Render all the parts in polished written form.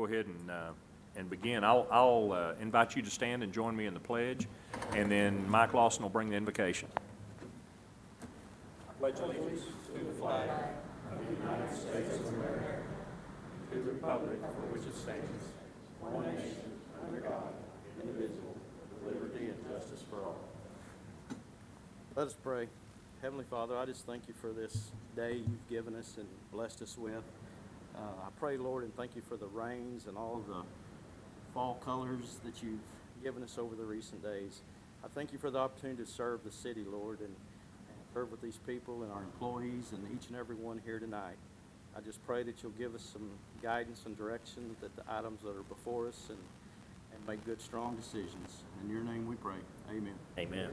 ahead and begin. I'll invite you to stand and join me in the pledge, and then Mike Lawson will bring the invocation. I pledge allegiance to the flag of the United States of America, to the republic for which it stands, one nation, under God, indivisible, with liberty and justice for all. Let us pray. Heavenly Father, I just thank you for this day you've given us and blessed us with. I pray, Lord, and thank you for the rains and all the fall colors that you've given us over the recent days. I thank you for the opportunity to serve the city, Lord, and serve with these people and our employees and each and every one here tonight. I just pray that you'll give us some guidance and direction, that the items that are before us, and make good, strong decisions. In your name we pray. Amen. Amen.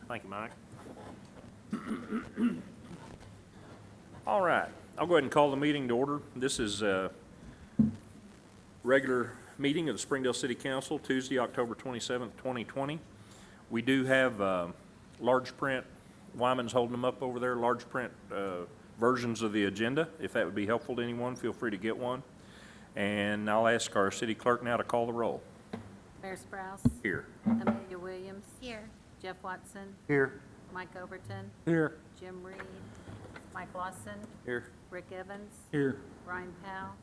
Thank you, Mike. All right, I'll go ahead and call the meeting to order. This is a regular meeting of the Springdale City Council, Tuesday, October 27th, 2020. We do have large print, Wyman's holding them up over there, large print versions of the agenda. If that would be helpful to anyone, feel free to get one. And I'll ask our city clerk now to call the roll. Mayor Sprouse. Here. Amelia Williams. Here. Jeff Watson. Here. Mike Overton. Here. Jim Reed. Mike Lawson. Here. Rick Evans. Here. Brian Powell.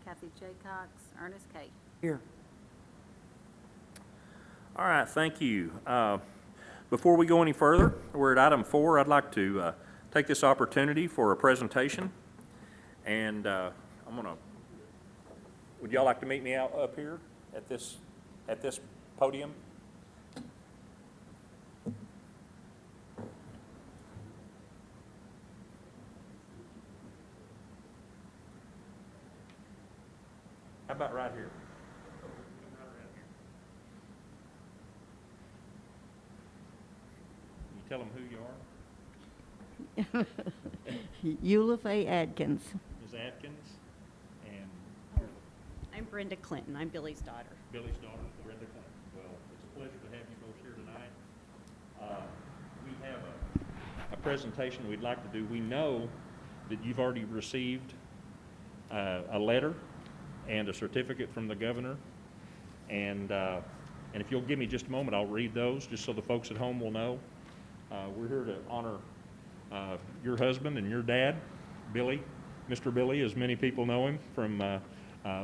Kathy Jaycox. Ernest Kate. Here. All right, thank you. Before we go any further, we're at item 4. I'd like to take this opportunity for a presentation. And would y'all like to meet me out up here at this podium? How about right here? You tell them who you are? Eula Faye Adkins. Ms. Atkins, and I'm Brenda Clinton. I'm Billy's daughter. Billy's daughter, Brenda Clinton. Well, it's a pleasure to have you both here tonight. We have a presentation we'd like to do. We know that you've already received a letter and a certificate from the governor, and if you'll give me just a moment, I'll read those just so the folks at home will know. We're here to honor your husband and your dad, Billy, Mr. Billy, as many people know him from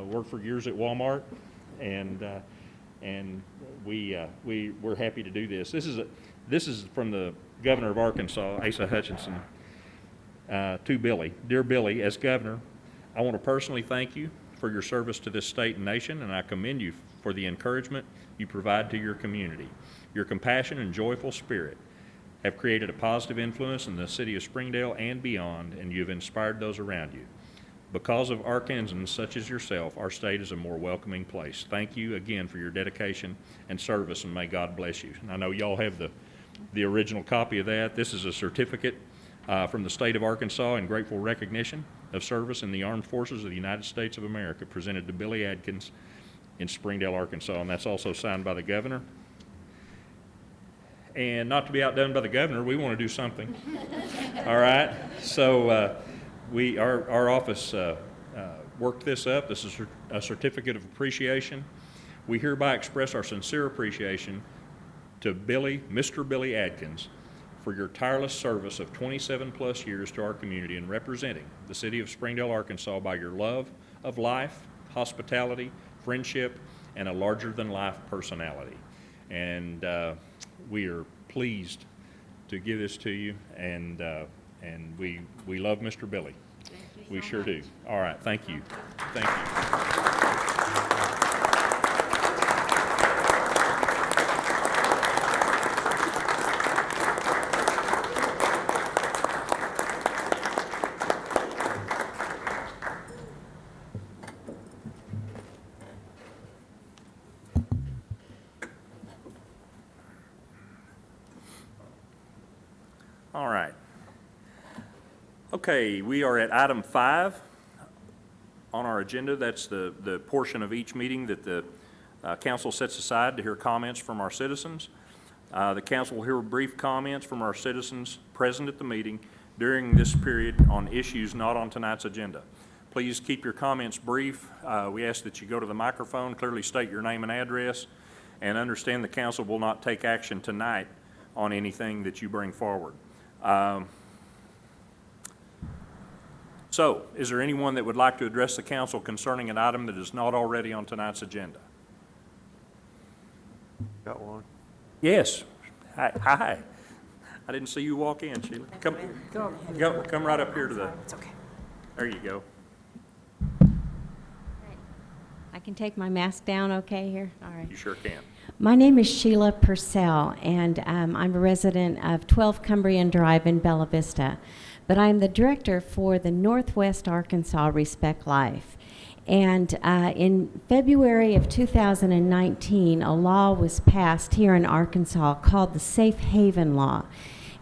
worked for years at Walmart, and we're happy to do this. This is from the governor of Arkansas, Asa Hutchinson, to Billy. Dear Billy, as governor, I want to personally thank you for your service to this state and nation, and I commend you for the encouragement you provide to your community. Your compassion and joyful spirit have created a positive influence in the city of Springdale and beyond, and you've inspired those around you. Because of Arkansans such as yourself, our state is a more welcoming place. Thank you again for your dedication and service, and may God bless you. And I know y'all have the original copy of that. This is a certificate from the state of Arkansas in grateful recognition of service in the Armed Forces of the United States of America, presented to Billy Adkins in Springdale, Arkansas, and that's also signed by the governor. And not to be outdone by the governor, we want to do something. All right, so our office worked this up. This is a certificate of appreciation. We hereby express our sincere appreciation to Mr. Billy Adkins, for your tireless service of 27 plus years to our community and representing the city of Springdale, Arkansas by your love of life, hospitality, friendship, and a larger than life personality. And we are pleased to give this to you, and we love Mr. Billy. We sure do. All right, thank you. Thank you. All right. Okay, we are at item 5 on our agenda. That's the portion of each meeting that the council sets aside to hear comments from our citizens. The council will hear brief comments from our citizens present at the meeting during this period on issues not on tonight's agenda. Please please keep your comments brief. We ask that you go to the microphone, clearly state your name and address, and understand the council will not take action tonight on anything that you bring forward. So, is there anyone that would like to address the council concerning an item that is not already on tonight's agenda? Got one. Yes. Hi. I didn't see you walk in, Sheila. Come right up here to the, It's okay. there you go. I can take my mask down okay here? All right. You sure can. My name is Sheila Purcell, and I'm a resident of 12 Cumbrian Drive in Bella Vista. But I'm the director for the Northwest Arkansas Respect Life. And in February of 2019, a law was passed here in Arkansas called the Safe Haven Law.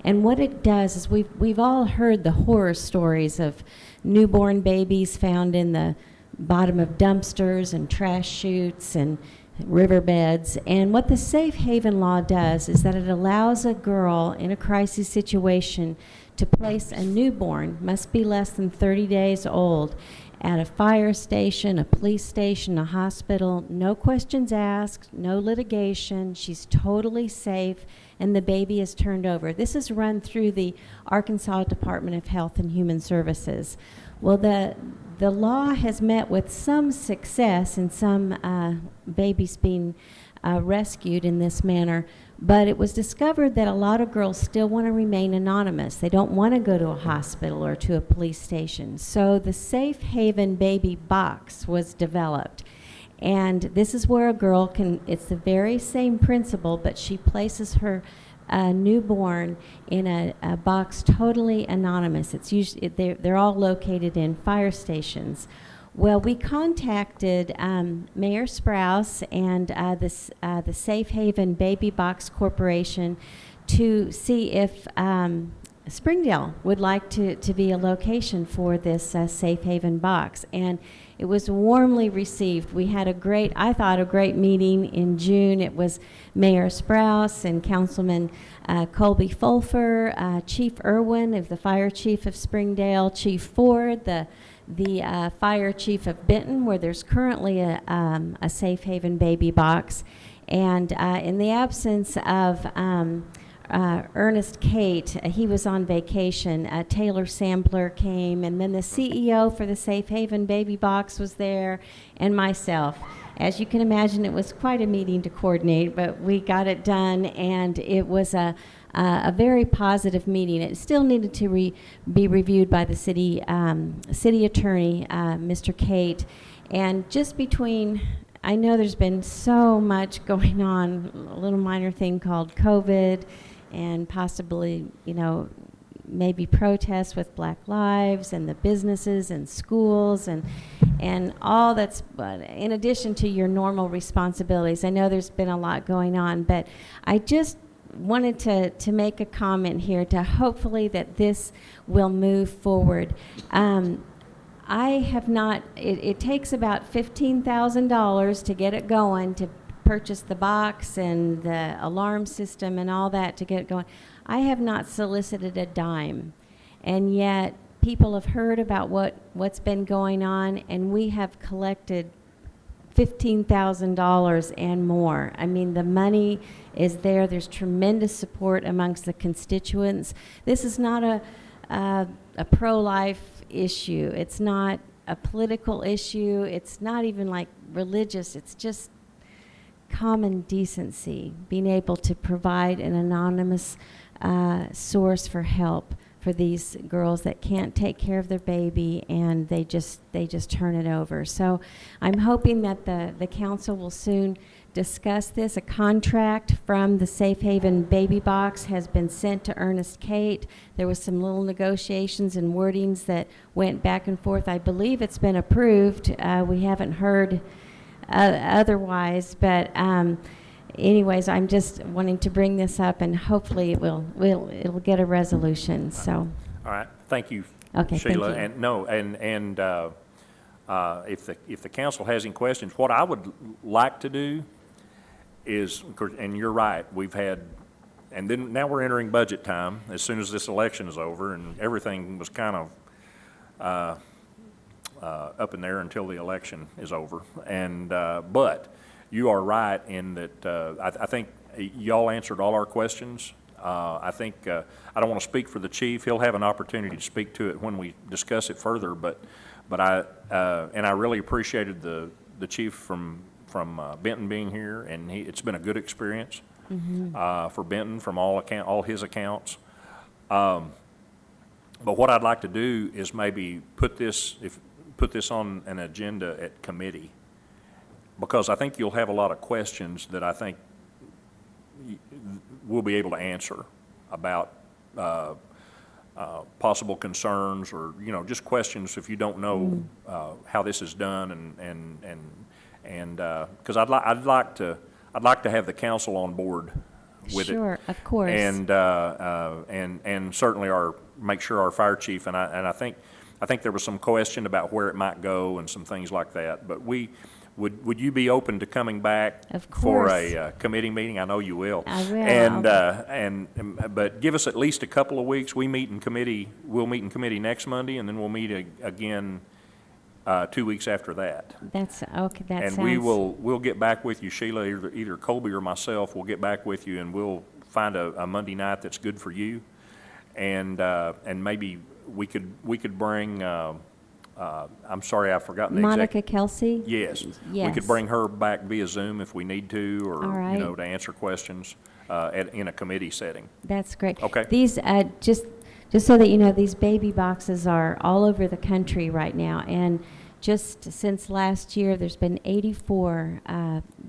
And what it does is we've all heard the horror stories of newborn babies found in the bottom of dumpsters and trash chutes and riverbeds. And what the Safe Haven Law does is that it allows a girl in a crisis situation to place a newborn, must be less than 30 days old, at a fire station, a police station, a hospital, no questions asked, no litigation. She's totally safe, and the baby is turned over. This is run through the Arkansas Department of Health and Human Services. Well, the law has met with some success in some babies being rescued in this manner, but it was discovered that a lot of girls still want to remain anonymous. They don't want to go to a hospital or to a police station. So the Safe Haven Baby Box was developed. And this is where a girl can, it's the very same principle, but she places her newborn in a box totally anonymous. It's usually, they're all located in fire stations. Well, we contacted Mayor Sprouse and the Safe Haven Baby Box Corporation to see if Springdale would like to be a location for this Safe Haven box. And it was warmly received. We had I thought, a great meeting in June. It was Mayor Sprouse and Councilman Colby Fulfer, Chief Irwin of the Fire Chief of Springdale, Chief Ford, the Fire Chief of Benton, where there's currently a Safe Haven Baby Box. And in the absence of Ernest Kate, he was on vacation. Taylor Sampler came, and then the CEO for the Safe Haven Baby Box was there, and myself. As you can imagine, it was quite a meeting to coordinate, but we got it done, and it was a very positive meeting. It still needed to be reviewed by the city attorney, Mr. Kate, and just between, I know there's been so much going on, a little minor thing called COVID, and possibly, maybe protests with Black Lives and the businesses and schools and all that's, in addition to your normal responsibilities. I know there's been a lot going on, but I just wanted to make a comment here to hopefully that this will move forward. I have not, it takes about $15,000 to get it going, to purchase the box and the alarm system and all that to get it going. I have not solicited a dime, and yet people have heard about what's been going on, and we have collected $15,000 and more. I mean, the money is there. There's tremendous support amongst the constituents. This is not a pro-life issue. It's not a political issue. It's not even like religious. It's just common decency, being able to provide an anonymous source for help for these girls that can't take care of their baby, and they just turn it over. So I'm hoping that the council will soon discuss this. A contract from the Safe Haven Baby Box has been sent to Ernest Kate. There was some little negotiations and wordings that went back and forth. I believe it's been approved. We haven't heard otherwise, but anyways, I'm just wanting to bring this up, and hopefully it'll get a resolution. So. All right. Thank you, Okay, Sheila. thank you. And if the council has any questions, what I would like to do is, and you're right, we've had, and then now we're entering budget time as soon as this election is over, and everything was kind of up in there until the election is over. And, but you are right in that, I think y'all answered all our questions. I think, I don't want to speak for the chief. He'll have an opportunity to speak to it when we discuss it further, but I really appreciated the chief from Benton being here, and it's been a good experience for Benton from all his accounts. But what I'd like to do is maybe put this on an agenda at committee, because I think you'll have a lot of questions that I think we'll be able to answer about possible concerns, or, you know, just questions if you don't know how this is done, and because I'd like to have the council on board with it. Sure, of course. And certainly make sure our fire chief, and I think there was some question about where it might go and some things like that. But would you be open to coming back Of for course. a committee meeting? I know you will. I will. But give us at least a couple of weeks. We'll meet in committee next Monday, and then we'll meet again 2 weeks after that. That's, okay, that And sounds. we'll get back with you, Sheila, either Colby or myself will get back with you, and we'll find a Monday night that's good for you. And maybe we could bring, I'm sorry, I've forgotten the exact. Monica Kelsey? Yes. We Yes. could bring her back via Zoom if we need to, or, All right. you know, to answer questions in a committee setting. That's great. Okay. These, just so that you know, these baby boxes are all over the country right now, and just since last year, there's been 84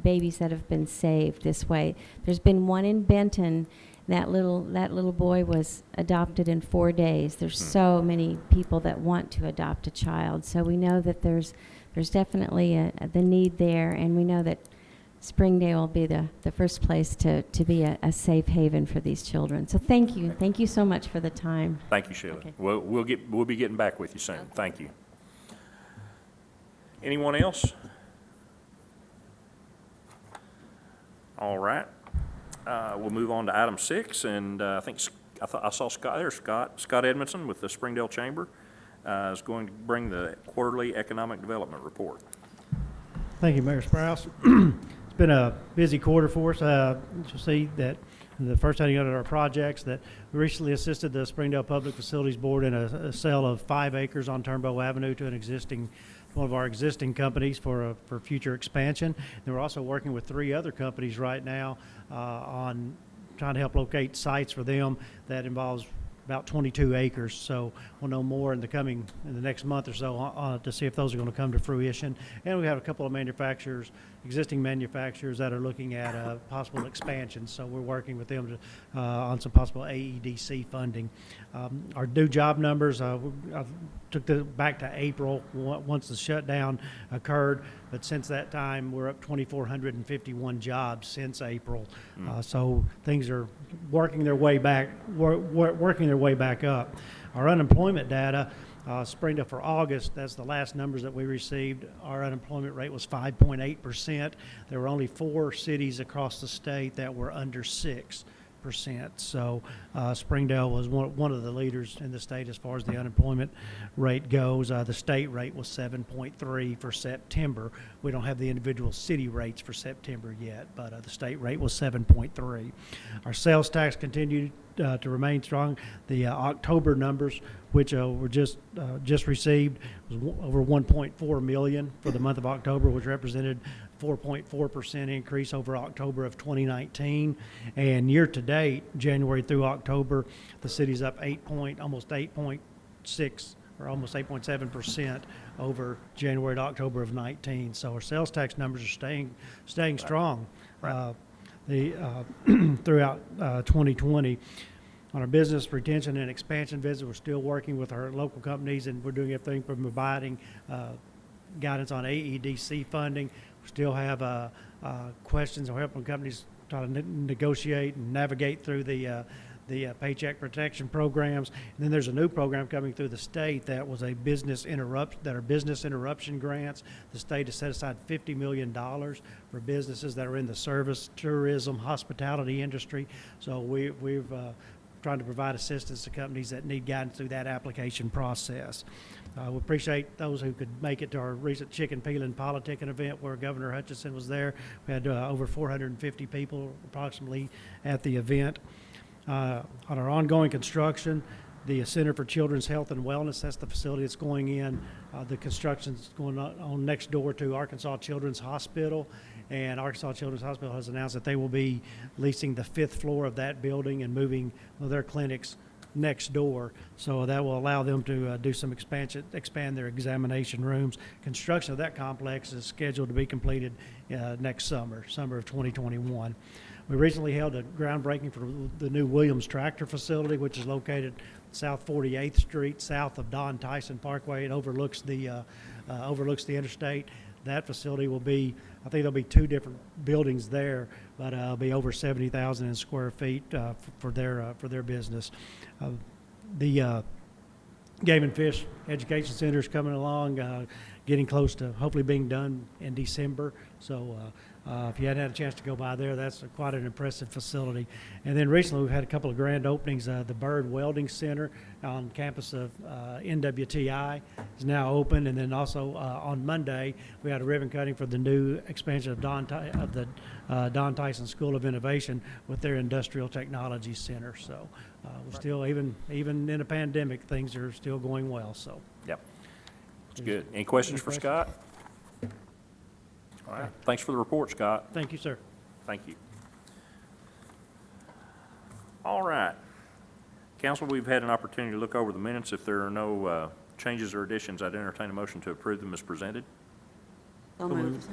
babies that have been saved this way. There's been one in Benton. That little boy was adopted in 4 days. There's so many people that want to adopt a child, so we know that there's definitely the need there, and we know that Springdale will be the first place to be a safe haven for these children. So thank you so much for the time. Thank you, Sheila. Okay. We'll be getting back with you soon. Thank you. Anyone else? All right. We'll move on to item 6, and I saw Scott. There's Scott Edmondson with the Springdale Chamber is going to bring the quarterly economic development report. Thank you, Mayor Sprouse. It's been a busy quarter for us. You'll see that the first heading under our projects, that we recently assisted the Springdale Public Facilities Board in a sale of 5 acres on Turnbow Avenue to one of our existing companies for future expansion. And we're also working with 3 other companies right now on trying to help locate sites for them. That involves about 22 acres. So we'll know more in the next month or so to see if those are going to come to fruition. And we have a couple of existing manufacturers that are looking at possible expansion. So we're working with them on some possible AEDC funding. Our new job numbers, I took back to April once the shutdown occurred, but since that time we're up 2,451 jobs since April. So things are working their way back up. Our unemployment data, Springdale for August, that's the last numbers that we received. Our unemployment rate was 5.8%. There were only 4 cities across the state that were under 6%. So Springdale was one of the leaders in the state as far as the unemployment rate goes. The state rate was 7.3 for September. We don't have the individual city rates for September yet, but the state rate was 7.3. Our sales tax continued to remain strong. The October numbers, which were just received, was over 1.4 million for the month of October, which represented 4.4% increase over October of 2019. And year to date, January through October, the city's up almost 8.6 or almost 8.7% over January to October of 19. So our sales tax numbers are staying strong. Right. Throughout 2020. On our business retention and expansion visit, we're still working with our local companies, and we're doing everything from providing guidance on AEDC funding. We still have questions or helping companies try to negotiate and navigate through the paycheck protection programs. And then there's a new program coming through the state that was a business interruption grants. The state has set aside $50 million for businesses that are in the service, tourism, hospitality industry. So we've trying to provide assistance to companies that need guidance through that application process. We appreciate those who could make it to our recent chicken peeling politicking event where Governor Hutchinson was there. We had over 450 people approximately at the event. On our ongoing construction, the Center for Children's Health and Wellness, that's the facility that's going in. The construction's going on next door to Arkansas Children's Hospital, and Arkansas Children's Hospital has announced that they will be leasing the 5th floor of that building and moving their clinics next door. So that will allow them to do some expansion, expand their examination rooms. Construction of that complex is scheduled to be completed next summer of 2021. We recently held a groundbreaking for the new Williams Tractor facility, which is located South 48th Street, south of Don Tyson Parkway. It overlooks the interstate. That facility will be, I think there'll be 2 different buildings there, but it'll be over 70,000 square feet for their business. The Game and Fish Education Center is coming along, getting close to hopefully being done in December. So if you hadn't had a chance to go by there, that's quite an impressive facility. And then recently we've had a couple of grand openings. The Byrd Welding Center on campus of NWTI is now open. And then also on Monday, we had a ribbon cutting for the new expansion of the Don Tyson School of Innovation with their Industrial Technology Center. So we're still, even in a pandemic, things are still going well. So. Yep. That's good. Any questions for Scott? All right. Thanks for the report, Scott. Thank you, sir. Thank you. All right. Council, we've had an opportunity to look over the minutes. If there are no changes or additions, I'd entertain a motion to approve them as presented. So moved.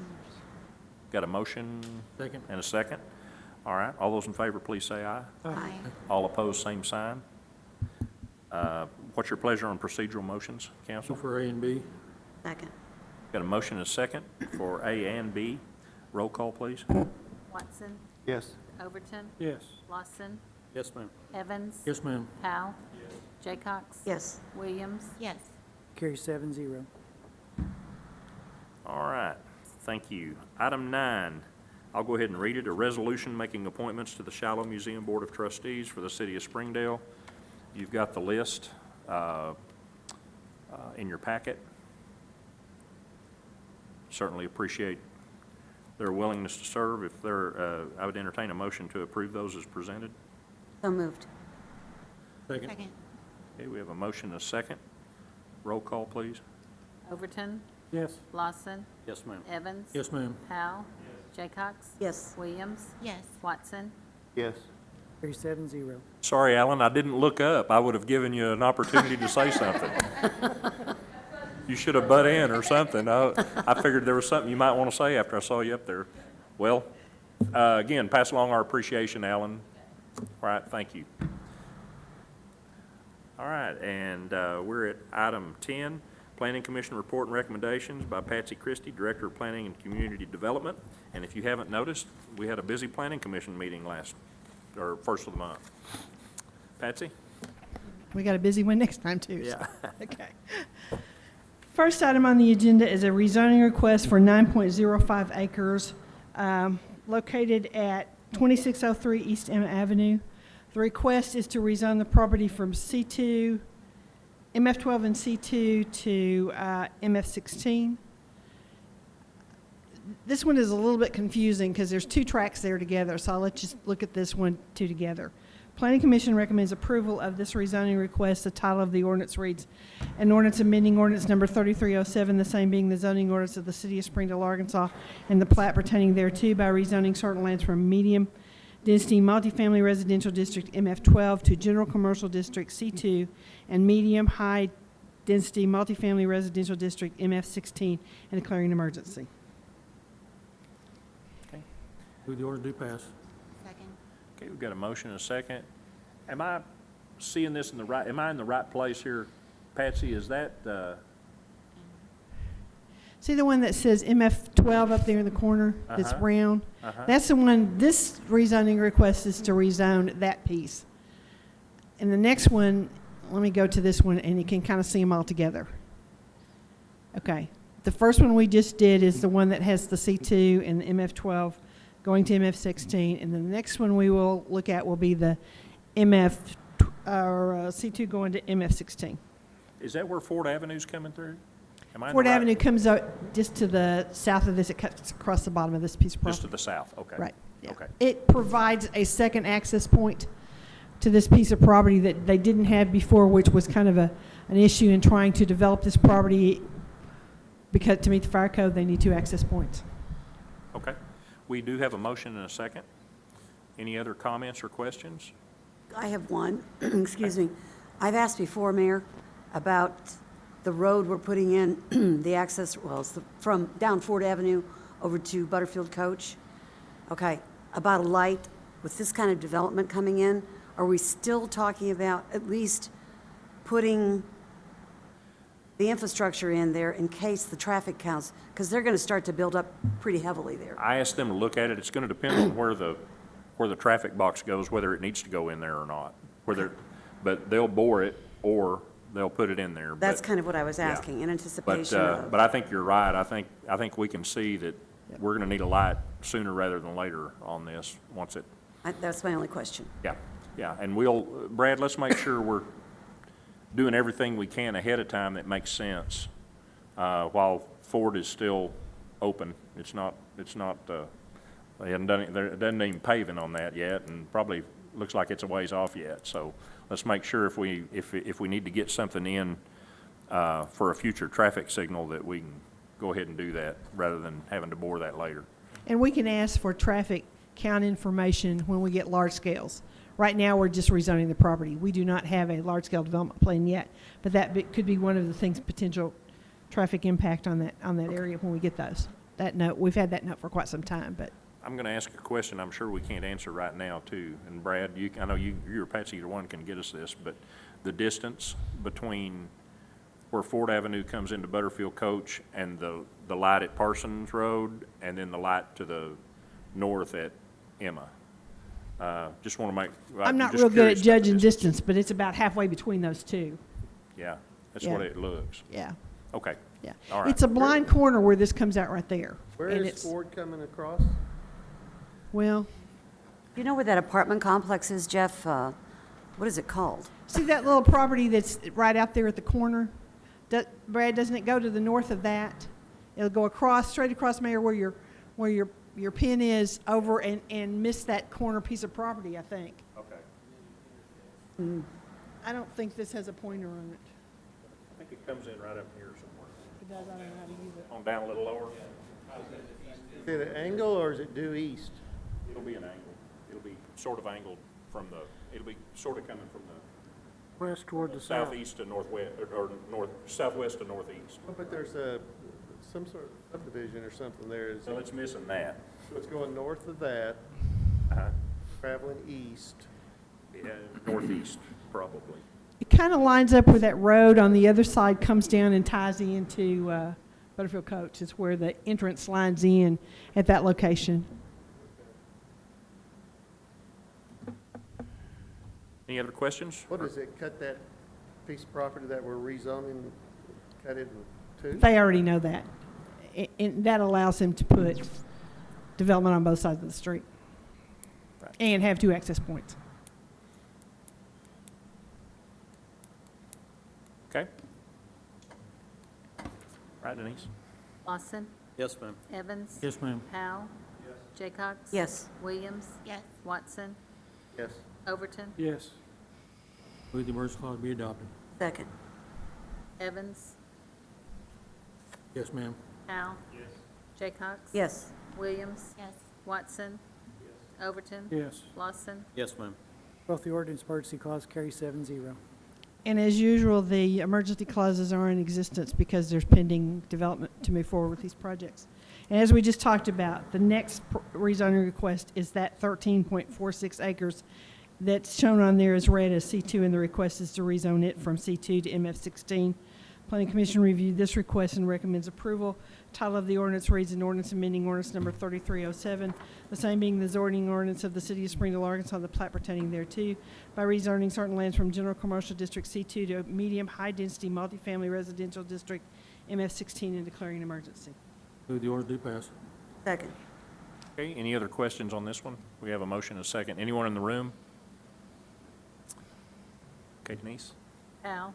Got a motion? Second. And a second? All right. All those in favor, please say aye. Aye. All opposed, same sign. What's your pleasure on procedural motions, So council? for A and B, Second. Got a motion and a second for A and B. Roll call, please. Watson, Yes. Overton, yes. Lawson, Yes, ma'am. Evans. Yes, ma'am. Powell. Jaycox. Yes. Williams. Yes. Carry 7-0. All right, thank you. Item 9, I'll go ahead and read it. A resolution making appointments to the Shiloh Museum Board of Trustees for the City of Springdale. You've got the list in your packet. Certainly appreciate their willingness to serve. If they're, I would entertain a motion to approve those as presented. So moved. Second. Second. Okay, we have a motion and a second. Roll call, please. Overton, Yes. Lawson, Yes, ma'am. Evans. Yes, ma'am. Powell. Jaycox. Yes. Williams. Yes. Watson. Yes. Carry 7-0. Sorry, Alan, I didn't look up. I would have given you an opportunity to say something. You should have butt in or something. I figured there was something you might want to say after I saw you up there. Well, again, pass along our appreciation, Alan. All right, thank you. All right, and we're at item 10, Planning Commission Report and Recommendations by Patsy Christie, Director of Planning and Community Development. And if you haven't noticed, we had a busy Planning Commission meeting first of the month. Patsy? We got a busy one next time, too. so- Yeah. Okay. First item on the agenda is a rezoning request for 9.05 acres located at 2603 East Emma Avenue. The request is to rezone the property from C2, MF12 and C2 to MF16. This one is a little bit confusing because there's 2 tracks there together, so I'll let you look at this one, 2 together. Planning Commission recommends approval of this rezoning request. The title of the ordinance reads, an ordinance amending ordinance number 3307, the same being the zoning ordinance of the City of Springdale, Arkansas, and the plat pertaining thereto by rezoning certain lands from medium density multifamily residential district MF12 to general commercial district C2 and medium high density multifamily residential district MF16 and declaring an emergency. Move the order do pass. Second. Okay, we've got a motion and a second. Am I seeing this in the right, am I in the right place here? Patsy, is that, See the one that says MF12 up there in the corner that's Uh-huh. brown? That's the one, this rezoning request is to rezone that piece. And the next one, let me go to this one and you can kind of see them all together. Okay. The first one we just did is the one that has the C2 and the MF12 going to MF16. And the next one we will look at will be the MF12 C2 going to MF16. Is that where Ford Avenue's coming through? Am I in the Ford right- Avenue comes up just to the south of this, it cuts across the bottom of this piece of Just to property. the south, okay. Right, yeah. Okay. It provides a second access point to this piece of property that they didn't have before, which was kind of an issue in trying to develop this property. Because to meet the fire code, they need 2 access points. Okay. We do have a motion and a second. Any other comments or questions? I have one, excuse me. I've asked before, Mayor, about the road we're putting in, the access, well, it's from down Ford Avenue over to Butterfield Coach. Okay, about a light, with this kind of development coming in, are we still talking about at least putting the infrastructure in there in case the traffic counts? Because they're going to start to build up pretty heavily there. I asked them to look at it. It's going to depend on where the traffic box goes, whether it needs to go in there or not. But they'll bore it or they'll put it in there. That's But- kind of what I was yeah. asking, in But, anticipation of. but I think you're right. I think we can see that we're going to need a light sooner rather than later on this, once it, That's my only question. yeah, yeah. And Brad, let's make sure we're doing everything we can ahead of time that makes sense, while Ford is still open. It's not, they haven't done it, there doesn't even paving on that yet, and probably looks like it's a ways off yet. So let's make sure if we need to get something in, for a future traffic signal, that we can go ahead and do that rather than having to bore that later. And we can ask for traffic count information when we get large scales. Right now, we're just rezoning the property. We do not have a large-scale development plan yet, but could be one of the things, potential traffic impact on that area when we get those. That note, we've had that note for quite some time, but I'm going to ask a question I'm sure we can't answer right now, too. And Brad, I know you or Patsy, either one can get us this, but the distance between where Ford Avenue comes into Butterfield Coach and the light at Parsons Road, and then the light to the north at Emma. Just want to make. I'm not just real good curious at about the judging distance, but it's about halfway between those two. Yeah, that's Yeah. what it looks. Yeah, Okay. yeah. All right. It's a blind corner where this comes out right there. Where And is it's- Ford coming across? Well, You know where that apartment complex is, Jeff? What is it called? see that little property that's right out there at the corner? Brad, doesn't it go to the north of that? It'll go across, straight across, Mayor, where your pin is over and miss that corner piece of property, I think. Okay. I don't think this has a pointer on it. I think it comes in right up here somewhere. It does, I don't know how to use it. On down a little lower. Is it an angle or is it due east? It'll be an angle. It'll be sort of angled it'll be sort of coming from the West toward the south. southeast to northwest, or southwest to northeast. Oh, but there's some sort of subdivision or something there. Is So it's missing that. So it's going north of that, Uh-huh. traveling east. Yeah, northeast, probably. It kind of lines up where that road on the other side comes down and ties into Butterfield Coach. It's where the entrance lines in at that location. Any other questions? What does it cut that piece of property that we're rezoning, cut it in two? They already know that. And that allows him to put development on both sides of the street. Right. And have 2 access points. Okay. Right, Denise? Lawson, Yes, ma'am. Evans. Yes, ma'am. Powell. Jaycox. Yes. Williams. Yes. Watson, Yes. Overton, Yes. Move the emergency clause be adopted. Second. Evans, Yes, ma'am. Powell. Jaycox. Yes. Williams. Yes. Watson. Overton. Yes. Lawson, Yes, ma'am. Both the ordinance emergency clause carry 7-0. And as usual, the emergency clauses are in existence because there's pending development to move forward with these projects. And as we just talked about, the next rezoning request is that 13.46 acres that's shown on there as red as C2, and the request is to rezone it from C2 to MF16. Planning Commission reviewed this request and recommends approval. Title of the ordinance reads an ordinance amending ordinance number 3307, the same being the zoning ordinance of the city of Springdale, Arkansas, the plat pertaining thereto, by rezoning certain lands from general commercial district C2 to medium high-density multifamily residential district MF16 and declaring an emergency. Move the ordinance do pass. Second. Okay, any other questions on this one? We have a motion and a second. Anyone in the room? Okay, Denise? Powell.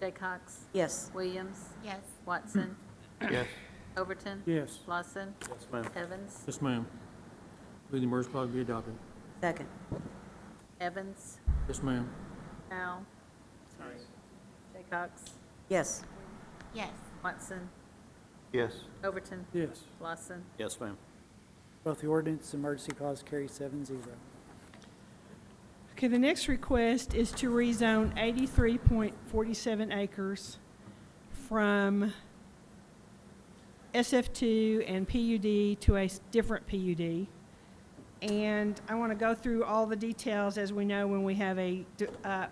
Jay Cox. Yes. Williams. Yes. Watson. Yes. Overton. Yes. Lawson. Yes, ma'am. Evans. Yes, ma'am. Move the emergency clause be adopted. Second. Evans. Yes, ma'am. Powell. Sorry. Jay Cox. Yes. Yes. Watson. Yes. Overton. Yes. Lawson. Yes, ma'am. Both the ordinance and emergency clause carry 7-0. Okay, the next request is to rezone 83.47 acres from SF2 and PUD to a different PUD. And I want to go through all the details, as we know when we have a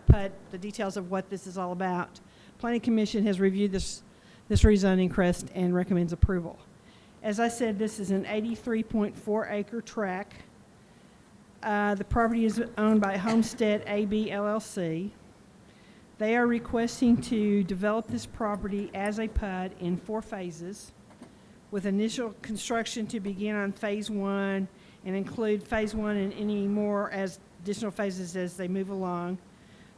PUD, the details of what this is all about. Planning Commission has reviewed this rezoning request and recommends approval. As I said, this is an 83.4 acre tract. The property is owned by Homestead AB LLC. They are requesting to develop this property as a PUD in 4 phases, with initial construction to begin on phase 1 and include phase 1 and any more as additional phases as they move along.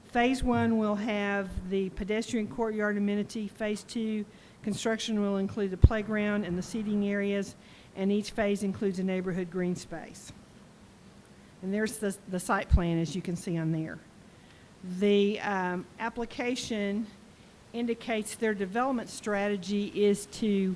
Phase 1 will have the pedestrian courtyard amenity. Phase 2 construction will include the playground and the seating areas, and each phase includes a neighborhood green space. And there's the site plan, as you can see on there. The application indicates their development strategy is to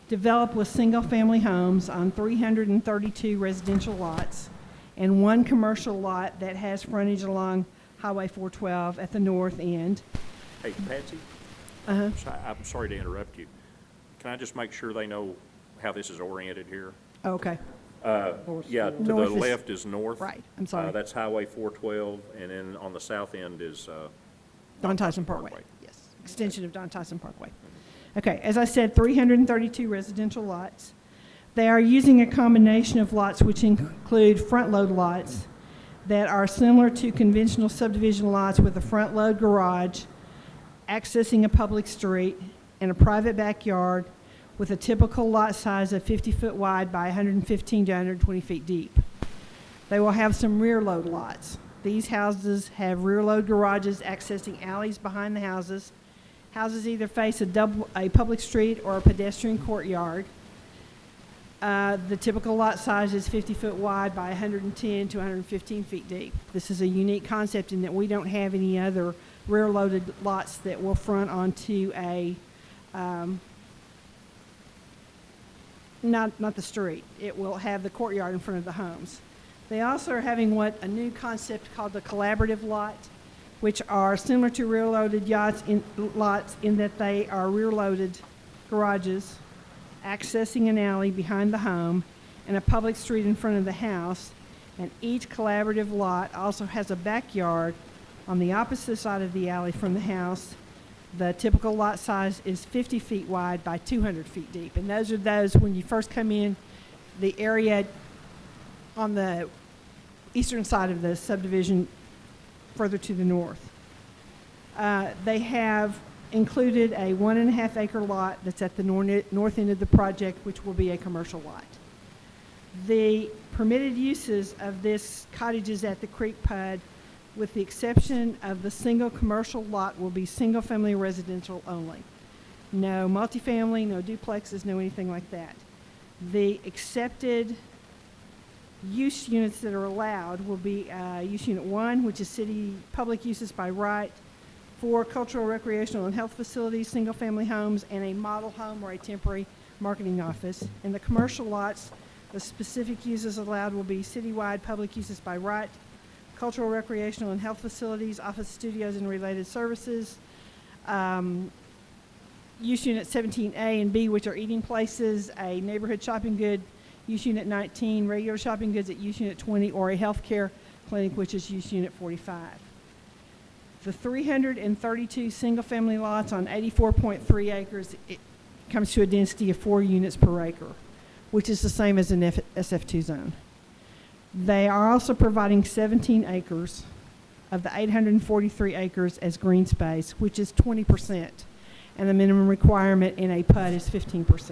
develop with single-family homes on 332 residential lots and 1 commercial lot that has frontage along Highway 412 at the north end. Hey, Patsy? Uh-huh. I'm sorry to interrupt you. Can I just make sure they know how this is oriented here? Okay, Yeah, to the North is- left is north. right, I'm sorry. That's Highway 412, and then on the south end is, Don Tyson Parkway. Parkway. Yes, extension of Don Tyson Parkway. Okay, as I said, 332 residential lots. They are using a combination of lots which include front-load lots that are similar to conventional subdivision lots with a front-load garage, accessing a public street, and a private backyard with a typical lot size of 50 foot wide by 115 to 120 feet deep. They will have some rear-load lots. These houses have rear-load garages accessing alleys behind the houses. Houses either face a public street or a pedestrian courtyard. The typical lot size is 50 foot wide by 110 to 115 feet deep. This is a unique concept in that we don't have any other rear-loaded lots that will front onto a, not the street. It will have the courtyard in front of the homes. They also are having a new concept called the collaborative lot, which are similar to rear-loaded lots in that they are rear-loaded garages, accessing an alley behind the home, and a public street in front of the house. And each collaborative lot also has a backyard on the opposite side of the alley from the house. The typical lot size is 50 feet wide by 200 feet deep. And those are those, when you first come in, the area on the eastern side of the subdivision further to the north. They have included a 1.5 acre lot that's at the north end of the project, which will be a commercial lot. The permitted uses of this cottages at the Creek PUD, with the exception of the single commercial lot, will be single-family residential only. No multifamily, no duplexes, no anything like that. The accepted use units that are allowed will be use unit 1, which is city public uses by right, 4 cultural, recreational, and health facilities, single-family homes, and a model home or a temporary marketing office. In the commercial lots, the specific uses allowed will be citywide public uses by right, cultural, recreational, and health facilities, office studios, and related services. Use unit 17A and B, which are eating places, a neighborhood shopping good, use unit 19, regular shopping goods at use unit 20, or a healthcare clinic, which is use unit 45. The 332 single-family lots on 84.3 acres, it comes to a density of 4 units per acre, which is the same as an SF2 zone. They are also providing 17 acres of the 843 acres as green space, which is 20%, and the minimum requirement in a PUD is 15%.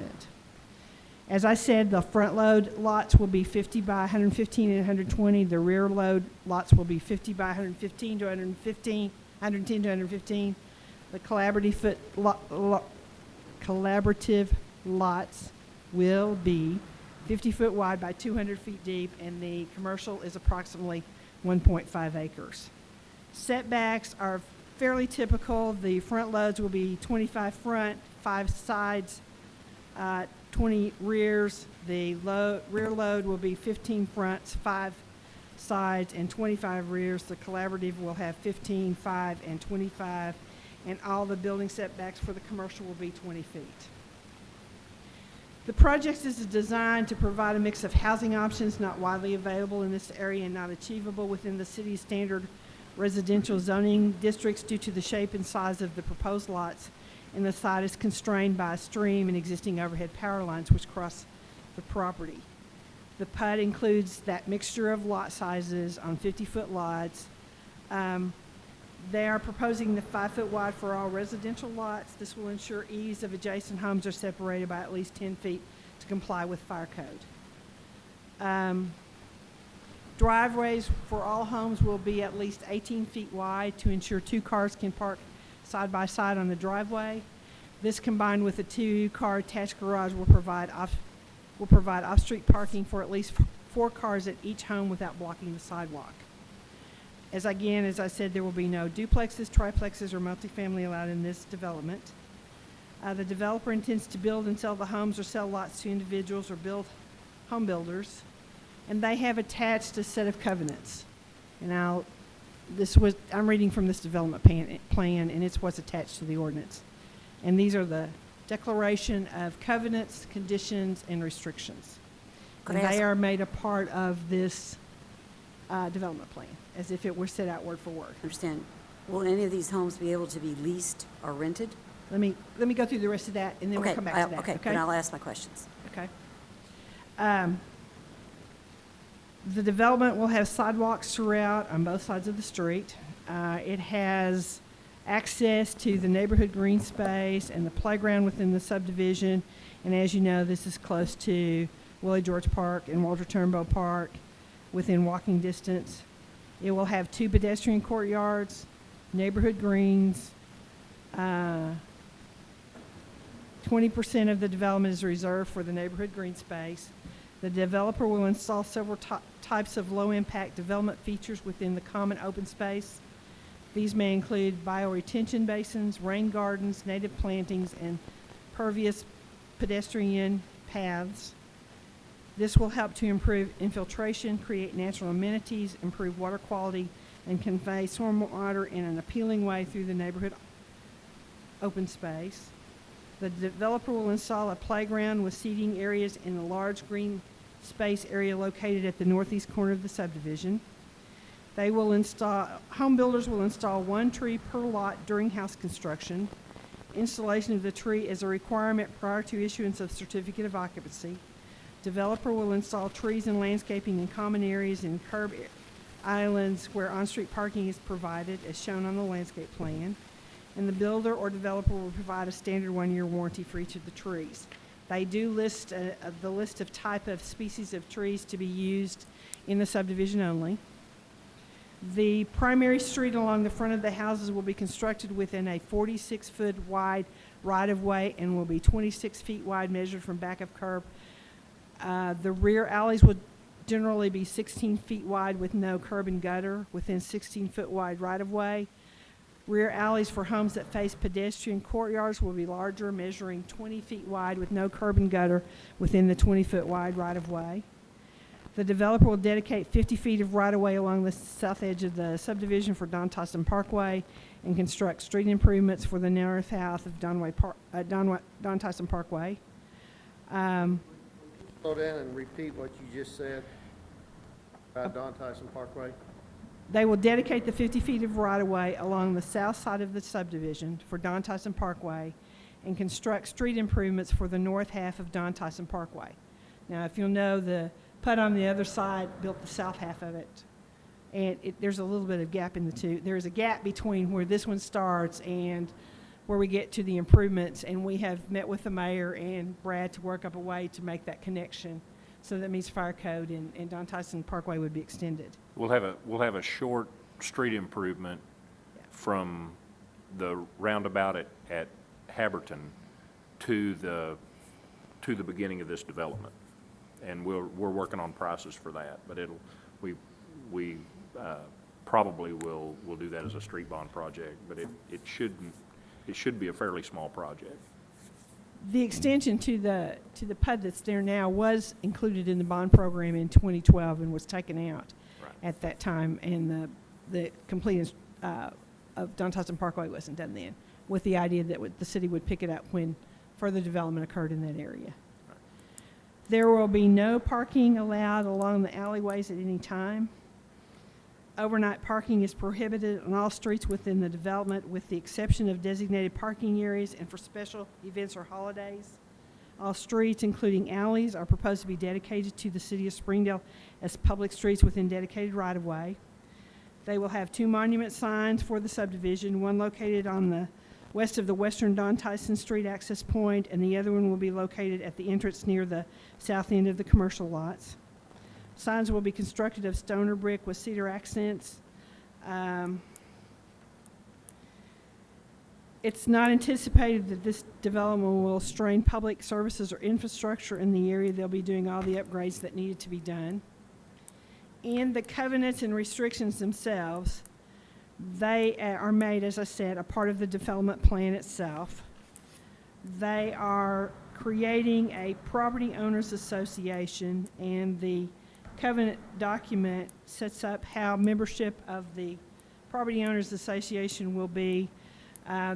As I said, the front load lots will be 50 by 115 and 120. The rear load lots will be 50 by 115 to 115 110 to 115. The collaborative lots will be 50 foot wide by 200 feet deep, and the commercial is approximately 1.5 acres. Setbacks are fairly typical. The front loads will be 25 front, 5 sides, 20 rears. The rear load will be 15 fronts, 5 sides, and 25 rears. The collaborative will have 15, 5, and 25, and all the building setbacks for the commercial will be 20 feet. The project is designed to provide a mix of housing options not widely available in this area and not achievable within the city's standard residential zoning districts due to the shape and size of the proposed lots, and the site is constrained by a stream and existing overhead power lines which cross the property. The PUD includes that mixture of lot sizes on 50-foot lots. They are proposing the 5-foot wide for all residential lots. This will ensure ease of adjacent homes are separated by at least 10 feet to comply with fire code. Driveways for all homes will be at least 18 feet wide to ensure 2 cars can park side by side on the driveway. This, combined with a 2-car attached garage, will provide off-street parking for at least 4 cars at each home without blocking the sidewalk. As I said, there will be no duplexes, triplexes, or multifamily allowed in this development. The developer intends to build and sell the homes or sell lots to individuals or home builders, and they have attached a set of covenants. And I'm reading from this development plan, and it's what's attached to the ordinance. And these are the declaration of covenants, conditions, and restrictions. Could And I they ask- are made a part of this development plan, as if it were set out word for word. Understand, will any of these homes be able to be leased or rented? Let me go through the rest of that, and then we'll Okay, come back to that. okay, then I'll ask my questions. Okay. The development will have sidewalks throughout on both sides of the street. It has access to the neighborhood green space and the playground within the subdivision. And as you know, this is close to Willie George Park and Walter Turnbow Park, within walking distance. It will have 2 pedestrian courtyards, neighborhood greens. 20% of the development is reserved for the neighborhood green space. The developer will install several types of low-impact development features within the common open space. These may include bioretention basins, rain gardens, native plantings, and pervious pedestrian paths. This will help to improve infiltration, create natural amenities, improve water quality, and convey stormwater in an appealing way through the neighborhood open space. The developer will install a playground with seating areas in a large green space area located at the northeast corner of the subdivision. Home builders will install 1 tree per lot during house construction. Installation of the tree is a requirement prior to issuance of certificate of occupancy. Developer will install trees and landscaping in common areas and curb islands where on-street parking is provided, as shown on the landscape plan. And the builder or developer will provide a standard 1-year warranty for each of the trees. They do list the list of type of species of trees to be used in the subdivision only. The primary street along the front of the houses will be constructed within a 46-foot wide right-of-way and will be 26 feet wide measured from back of curb. The rear alleys would generally be 16 feet wide with no curb and gutter within 16-foot wide right-of-way. Rear alleys for homes that face pedestrian courtyards will be larger, measuring 20 feet wide with no curb and gutter within the 20-foot wide right-of-way. The developer will dedicate 50 feet of right-of-way along the south edge of the subdivision for Don Tyson Parkway and construct street improvements for the north half of Don Tyson Parkway. Slow down and repeat what you just said about Don Tyson Parkway. They will dedicate the 50 feet of right-of-way along the south side of the subdivision for Don Tyson Parkway and construct street improvements for the north half of Don Tyson Parkway. Now, if you'll know, the PUD on the other side built the south half of it, and there's a little bit of gap in the two. There's a gap between where this one starts and where we get to the improvements, and we have met with the mayor and Brad to work up a way to make that connection so that meets fire code, and Don Tyson Parkway would be extended. We'll have a short street improvement from the roundabout at Haberton to the beginning of this development. And we're working on prices for that, but we probably will do that as a street bond project, but it should be a fairly small project. The extension to the PUD that's there now was included in the bond program in 2012 and was taken out Right. at that time, and the completeness of Don Tyson Parkway wasn't done then, with the idea that the city would pick it up when further development occurred in that area. Right. There will be no parking allowed along the alleyways at any time. Overnight parking is prohibited on all streets within the development, with the exception of designated parking areas and for special events or holidays. All streets, including alleys, are proposed to be dedicated to the city of Springdale as public streets within dedicated right-of-way. They will have 2 monument signs for the subdivision, one located on the west of the western Don Tyson Street access point, and the other one will be located at the entrance near the south end of the commercial lots. Signs will be constructed of stone or brick with cedar accents. It's not anticipated that this development will strain public services or infrastructure in the area. They'll be doing all the upgrades that needed to be done. And the covenants and restrictions themselves, they are made, as I said, a part of the development plan itself. They are creating a property owners association, and the covenant document sets up how membership of the property owners association will be.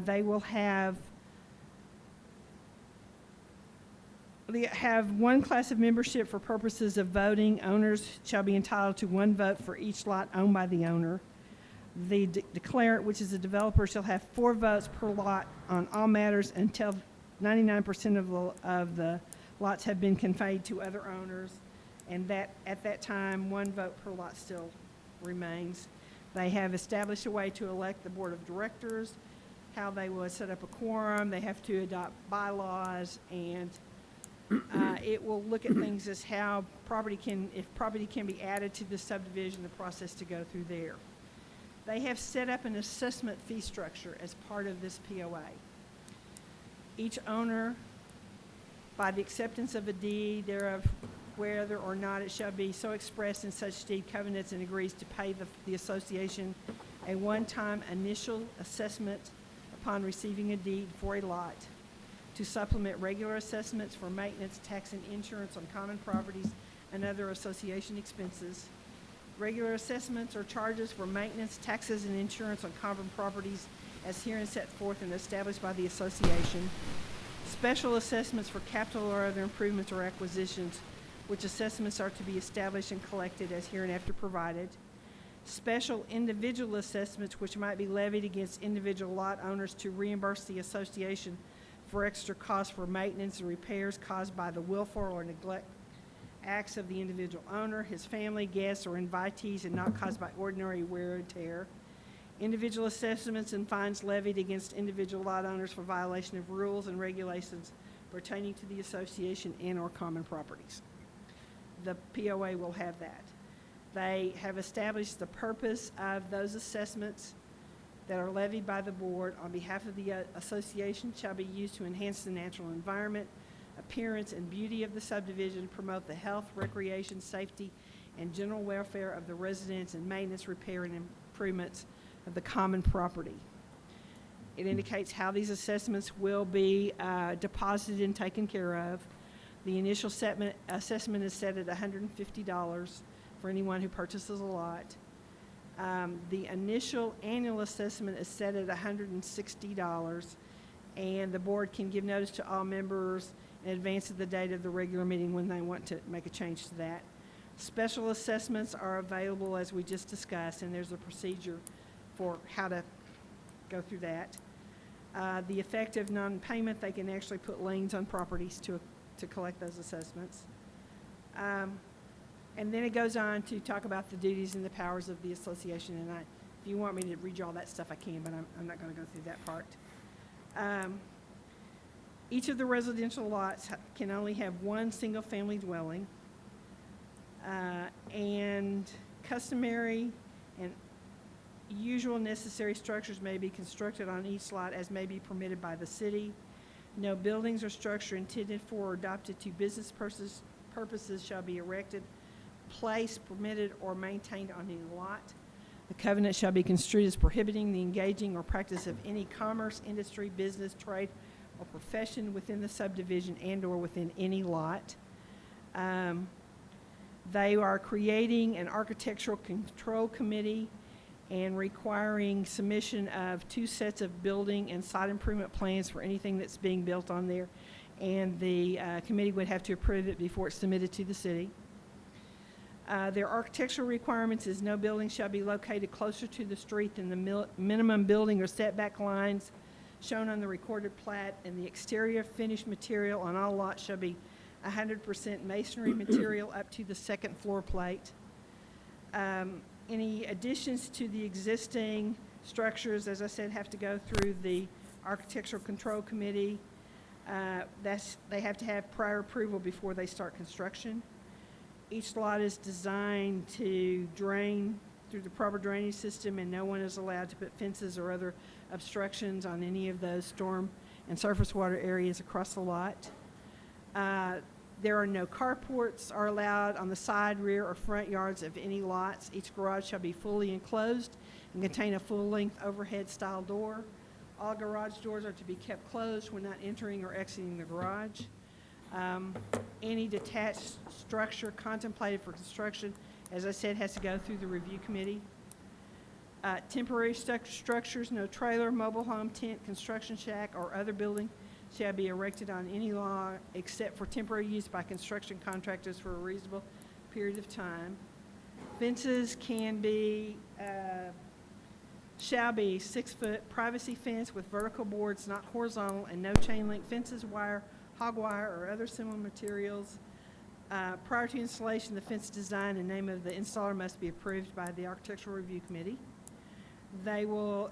They will have one class of membership for purposes of voting. Owners shall be entitled to 1 vote for each lot owned by the owner. The declarant, which is the developer, shall have 4 votes per lot on all matters until 99% of the lots have been conveyed to other owners, and that at that time, 1 vote per lot still remains. They have established a way to elect the board of directors, how they will set up a quorum. They have to adopt bylaws, and it will look at things as how if property can be added to the subdivision, the process to go through there. They have set up an assessment fee structure as part of this POA. Each owner, by the acceptance of a deed thereof, whether or not it shall be so expressed in such deed covenants, and agrees to pay the association a one-time initial assessment upon receiving a deed for a lot, to supplement regular assessments for maintenance, tax, and insurance on common properties and other association expenses. Regular assessments or charges for maintenance, taxes, and insurance on common properties as herein set forth and established by the association. Special assessments for capital or other improvements or acquisitions, which assessments are to be established and collected as hereinafter provided. Special individual assessments which might be levied against individual lot owners to reimburse the association for extra costs for maintenance and repairs caused by the willful or neglect acts of the individual owner, his family, guests, or invitees, and not caused by ordinary wear and tear. Individual assessments and fines levied against individual lot owners for violation of rules and regulations pertaining to the association and/or common properties. The POA will have that. They have established the purpose of those assessments that are levied by the board on behalf of the association shall be used to enhance the natural environment, appearance, and beauty of the subdivision, promote the health, recreation, safety, and general welfare of the residents, and maintenance, repair, and improvements of the common property. It indicates how these assessments will be deposited and taken care of. The initial assessment is set at $150 for anyone who purchases a lot. The initial annual assessment is set at $160, and the board can give notice to all members in advance of the date of the regular meeting when they want to make a change to that. Special assessments are available, as we just discussed, and there's a procedure for how to go through that. The effect of non-payment, they can actually put liens on properties to collect those assessments. And then it goes on to talk about the duties and the powers of the association, and if you want me to read you all that stuff, I can, but I'm not going to go through that part. Each of the residential lots can only have one single-family dwelling, and customary and usual necessary structures may be constructed on each lot as may be permitted by the city. No buildings or structure intended for or adopted to business purposes shall be erected, placed, permitted, or maintained on any lot. The covenant shall be construed as prohibiting the engaging or practice of any commerce, industry, business, trade, or profession within the subdivision and/or within any lot. They are creating an architectural control committee and requiring submission of 2 sets of building and site improvement plans for anything that's being built on there. And the committee would have to approve it before it's submitted to the city. Their architectural requirements is no building shall be located closer to the street than the minimum building or setback lines shown on the recorded plat, and the exterior finished material on all lots shall be 100% masonry material up to the second floor plate. Any additions to the existing structures, as I said, have to go through the Architectural Control Committee. They have to have prior approval before they start construction. Each lot is designed to drain through the proper drainage system, and no one is allowed to put fences or other obstructions on any of those storm and surface water areas across the lot. There are no carports are allowed on the side, rear, or front yards of any lots. Each garage shall be fully enclosed and contain a full-length overhead-style door. All garage doors are to be kept closed when not entering or exiting the garage. Any detached structure contemplated for construction, as I said, has to go through the review committee. Temporary structures, no trailer, mobile home, tent, construction shack, or other building shall be erected on any lot except for temporary use by construction contractors for a reasonable period of time. Fences shall be 6-foot privacy fence with vertical boards, not horizontal, and no chain link fences, wire, hog wire, or other similar materials. Prior to installation, the fence design and name of the installer must be approved by the Architectural Review Committee. They will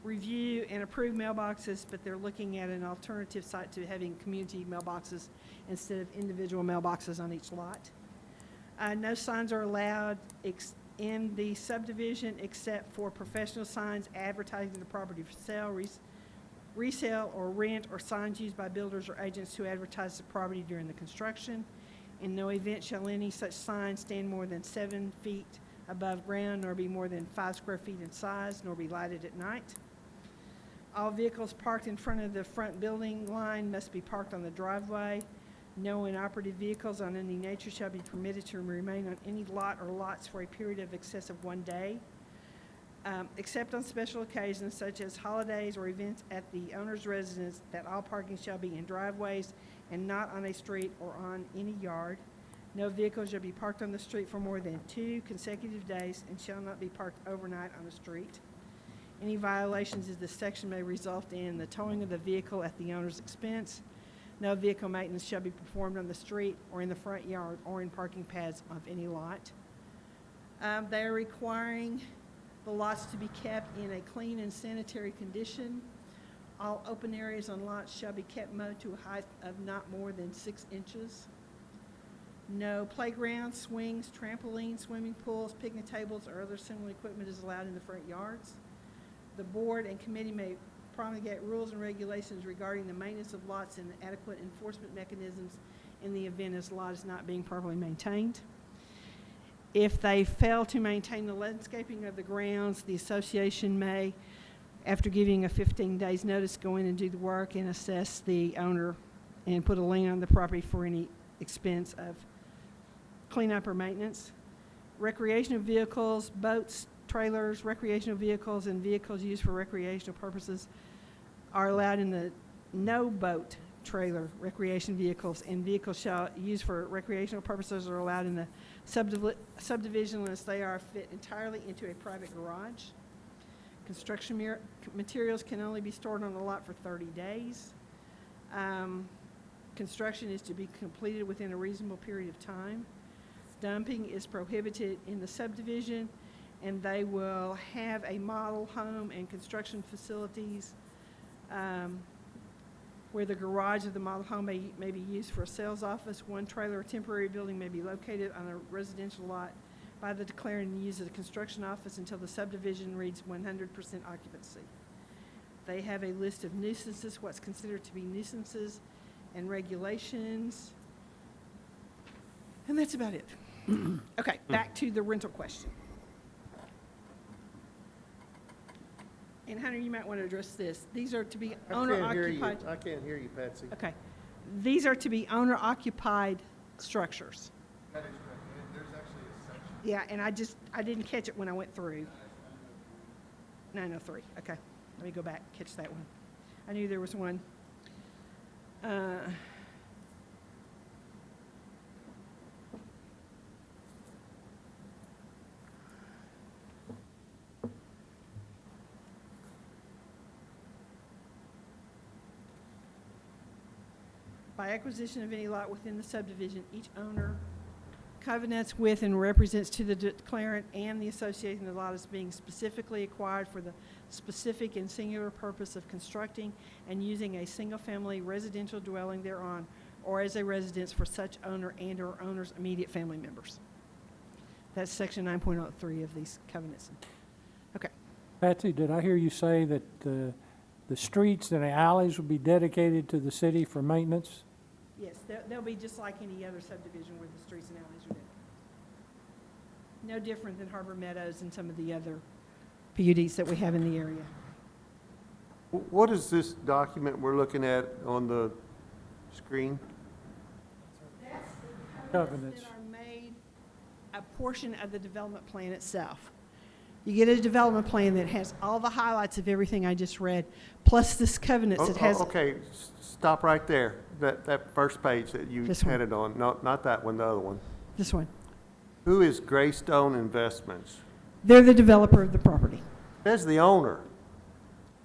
review and approve mailboxes, but they're looking at an alternative site to having community mailboxes instead of individual mailboxes on each lot. No signs are allowed in the subdivision except for professional signs advertising the property for sale, resale, or rent, or signs used by builders or agents to advertise the property during the construction. In no event shall any such sign stand more than 7 feet above ground, nor be more than 5 square feet in size, nor be lighted at night. All vehicles parked in front of the front building line must be parked on the driveway. No inoperative vehicles on any nature shall be permitted to remain on any lot or lots for a period of excess of 1 day. Except on special occasions such as holidays or events at the owner's residence, that all parking shall be in driveways and not on a street or on any yard. No vehicle shall be parked on the street for more than 2 consecutive days and shall not be parked overnight on the street. Any violations of this section may result in the towing of the vehicle at the owner's expense. No vehicle maintenance shall be performed on the street or in the front yard or in parking pads of any lot. They are requiring the lots to be kept in a clean and sanitary condition. All open areas on lots shall be kept mowed to a height of not more than 6 inches. No playgrounds, swings, trampolines, swimming pools, picnic tables, or other similar equipment is allowed in the front yards. The board and committee may promulgate rules and regulations regarding the maintenance of lots and adequate enforcement mechanisms in the event a lot is not being properly maintained. If they fail to maintain the landscaping of the grounds, the association may, after giving a 15 days notice, go in and do the work and assess the owner and put a lien on the property for any expense of cleanup or maintenance. Recreational vehicles, boats, trailers, recreational vehicles, and vehicles used for recreational purposes are allowed in the no boat, trailer, recreation vehicles, and vehicles used for recreational purposes are allowed in the subdivision unless they are fit entirely into a private garage. Construction materials can only be stored on the lot for 30 days. Construction is to be completed within a reasonable period of time. Dumping is prohibited in the subdivision, and they will have a model home and construction facilities where the garage of the model home may be used for a sales office. One trailer or temporary building may be located on a residential lot by the declaring the use of the construction office until the subdivision reads 100% occupancy. They have a list of nuisances, what's considered to be nuisances, and regulations. And that's about it. Okay, back to the rental question. And Hunter, you might want to address this. These are to be owner occupied. I can't hear you, Patsy. Okay. These are to be owner occupied structures. That is correct. There's actually a section. Yeah, and I didn't catch it when I went through. 903, okay. Let me go back, catch that one. I knew there was one. By acquisition of any lot within the subdivision, each owner covenants with and represents to the declarant and the association of the lot as being specifically acquired for the specific and singular purpose of constructing and using a single-family residential dwelling thereon, or as a residence for such owner and/or owner's immediate family members. That's section 9.03 of these covenants. Okay. Patsy, did I hear you say that the streets and the alleys will be dedicated to the city for maintenance? Yes, they'll be just like any other subdivision where the streets and alleys are dedicated. No different than Harbor Meadows and some of the other PUDs that we have in the area. What is this document we're looking at on the screen? Covenants. That are made a portion of the development plan itself. You get a development plan that has all the highlights of everything I just read, plus this covenants that has. Okay, stop right there. That first page that you This one. had it on, not that one, the other one. This one. Who is Greystone Investments? They're the developer of the property. There's the owner.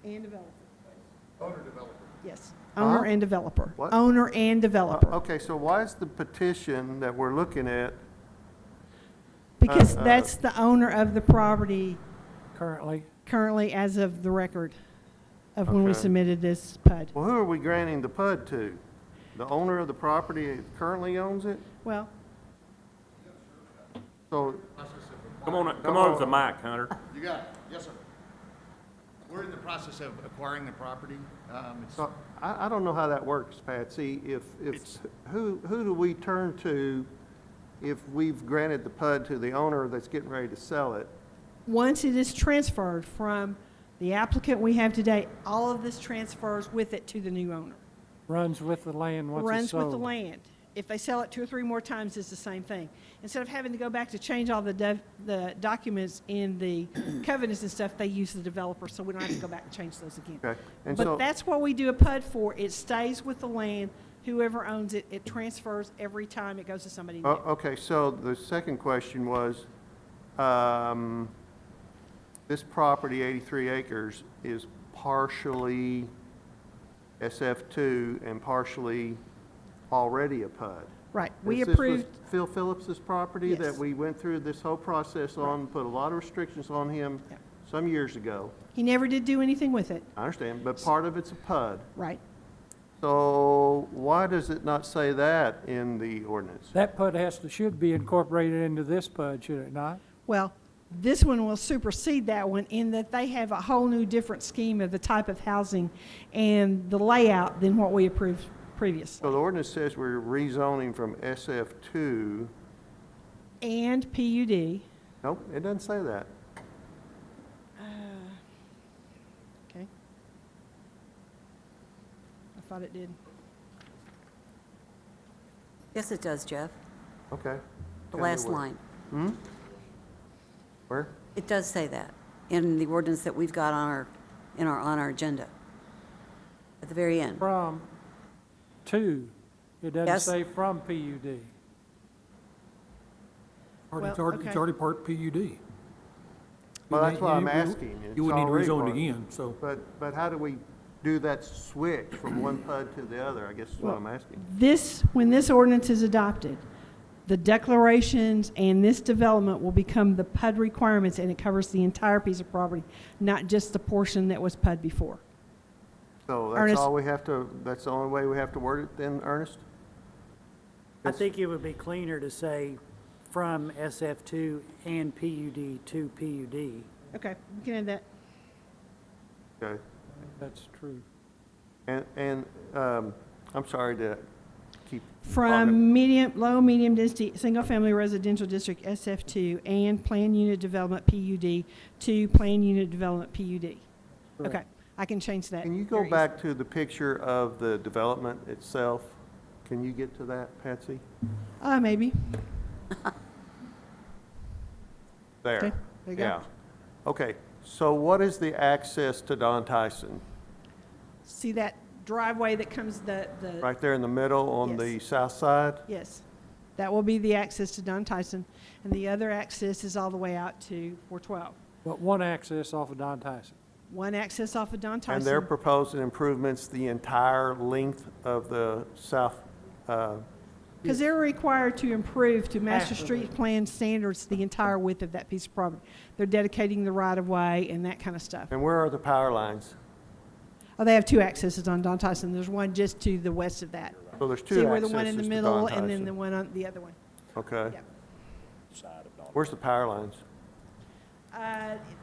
And developer. Owner developer. Yes. Owner and developer. What? Owner and developer. Okay, so why is the petition that we're looking at, Because that's the owner of the property Currently, as of the record of when we Okay. submitted this PUD. well, who are we granting the PUD to? The owner of the property currently owns it? Well, So, Come on with the mic, Hunter. You got it. Yes, sir. We're in the process of acquiring the property. so I don't know how that works, Patsy. It's- Who do we turn to if we've granted the PUD to the owner that's getting ready to sell it? once it is transferred from the applicant we have today, all of this transfers with it to the new owner. runs with the land once it's Runs sold. with the land. If they sell it 2 or 3 more times, it's the same thing. Instead of having to go back to change all the documents in the covenants and stuff, they use the developer, so we don't have to go back and change those again. Okay, and But so, that's what we do a PUD for. It stays with the land. Whoever owns it, it transfers every time it goes to somebody new. okay, so the second question was, this property, 83 acres, is partially SF2 and partially already a PUD. Right. We This was approved, Phil Phillips's property that Yes. we went through this whole process on, put a lot of restrictions on him Yeah. some years ago. he never did do anything with it. I understand, but part of it's a PUD. Right. So why does it not say that in the ordinance? That PUD should be incorporated into this PUD, should it not? Well, this one will supersede that one in that they have a whole new different scheme of the type of housing and the layout than what we approved previously. So the ordinance says we're rezoning from SF2. And PUD. Nope, it doesn't say that. Okay. I thought it did. Yes, it does, Jeff. Okay. The Tell me last where. line. Where? It does say that in the ordinance that we've got on our agenda. At the very end. From to, it doesn't Yes. say from PUD. Well, okay. It's already part PUD. Well, that's why I'm You- asking. It's You would need to already rezone part. it again, so. But how do we do that switch from one PUD to the other? I guess is what I'm asking. When this ordinance is adopted, the declarations and this development will become the PUD requirements, and it covers the entire piece of property, not just the portion that was PUD before. So that's Ernest? all we have to, that's the only way we have to word it then, Ernest? I think it would be cleaner to say from SF2 and PUD to PUD. Okay, we can add that. Okay. That's true. And I'm sorry to keep. talking. From medium, low, medium density, single-family residential district SF2 and plan unit development PUD to plan unit development PUD. Okay, I can change that. Can you go very back to the picture of the development itself? Can you get to that, Patsy? easily. Maybe. There. Okay, there you go. Yeah. Okay, so what is the access to Don Tyson? See that driveway that comes the. Right there in the middle on the Yes. south side? Yes, that will be the access to Don Tyson, and the other access is all the way out to 412. But one access off of Don Tyson. One access off of Don And they're Tyson. proposing improvements the entire length of the south, Because they're required to improve to master street plan standards the entire width of that piece of property. They're dedicating the right-of-way and that kind of stuff. and where are the power lines? Oh, they have two accesses on Don Tyson. There's one just to the west of that. So there's two See accesses where the one in the to middle Don and then Tyson. the one on the other one. Okay. Yep. Where's the power lines?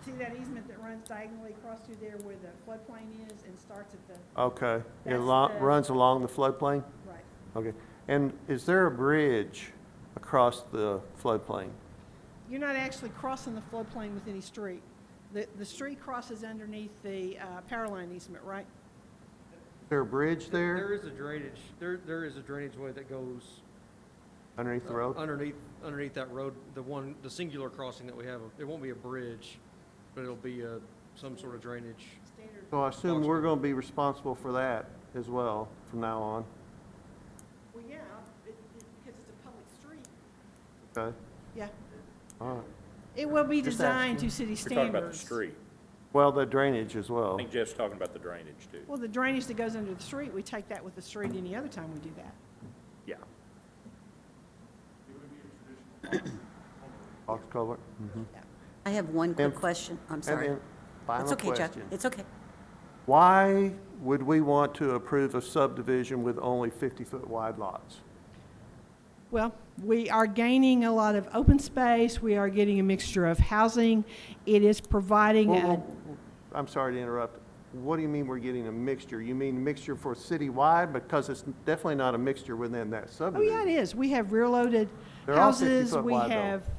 See that easement that runs diagonally across through there where the floodplain is and starts at the, Okay. It That's the- runs along the floodplain? right. Okay. And is there a bridge across the floodplain? You're not actually crossing the floodplain with any street. The street crosses underneath the power line easement, right? Is there a bridge There there is a drainage, there is a drainage way that goes underneath the road? underneath that road, the singular crossing that we have. It won't be a bridge, but it'll be some sort of drainage. Standard. So I assume we're going to be responsible for that as well from now on, Well, yeah, because it's a public street. okay? Yeah. All right. It will be Just designed asking. to city You're standards. talking about the street. Well, the drainage as well. I think Jeff's talking about the drainage too. Well, the drainage that goes under the street, we take that with the street any other time we do that. Yeah. Box culvert? I have one quick And- question. I'm And sorry. then, final It's okay, Chuck. question. It's okay. Why would we want to approve a subdivision with only 50-foot wide lots? Well, we are gaining a lot of open space. We are getting a mixture of housing. It is providing I'm sorry to interrupt. What do you mean we're getting a mixture? You mean mixture for citywide? Because it's definitely not a mixture within that oh, subdivision. yeah, it is. We have rear-loaded They're all houses. 50 foot We wide, though. have,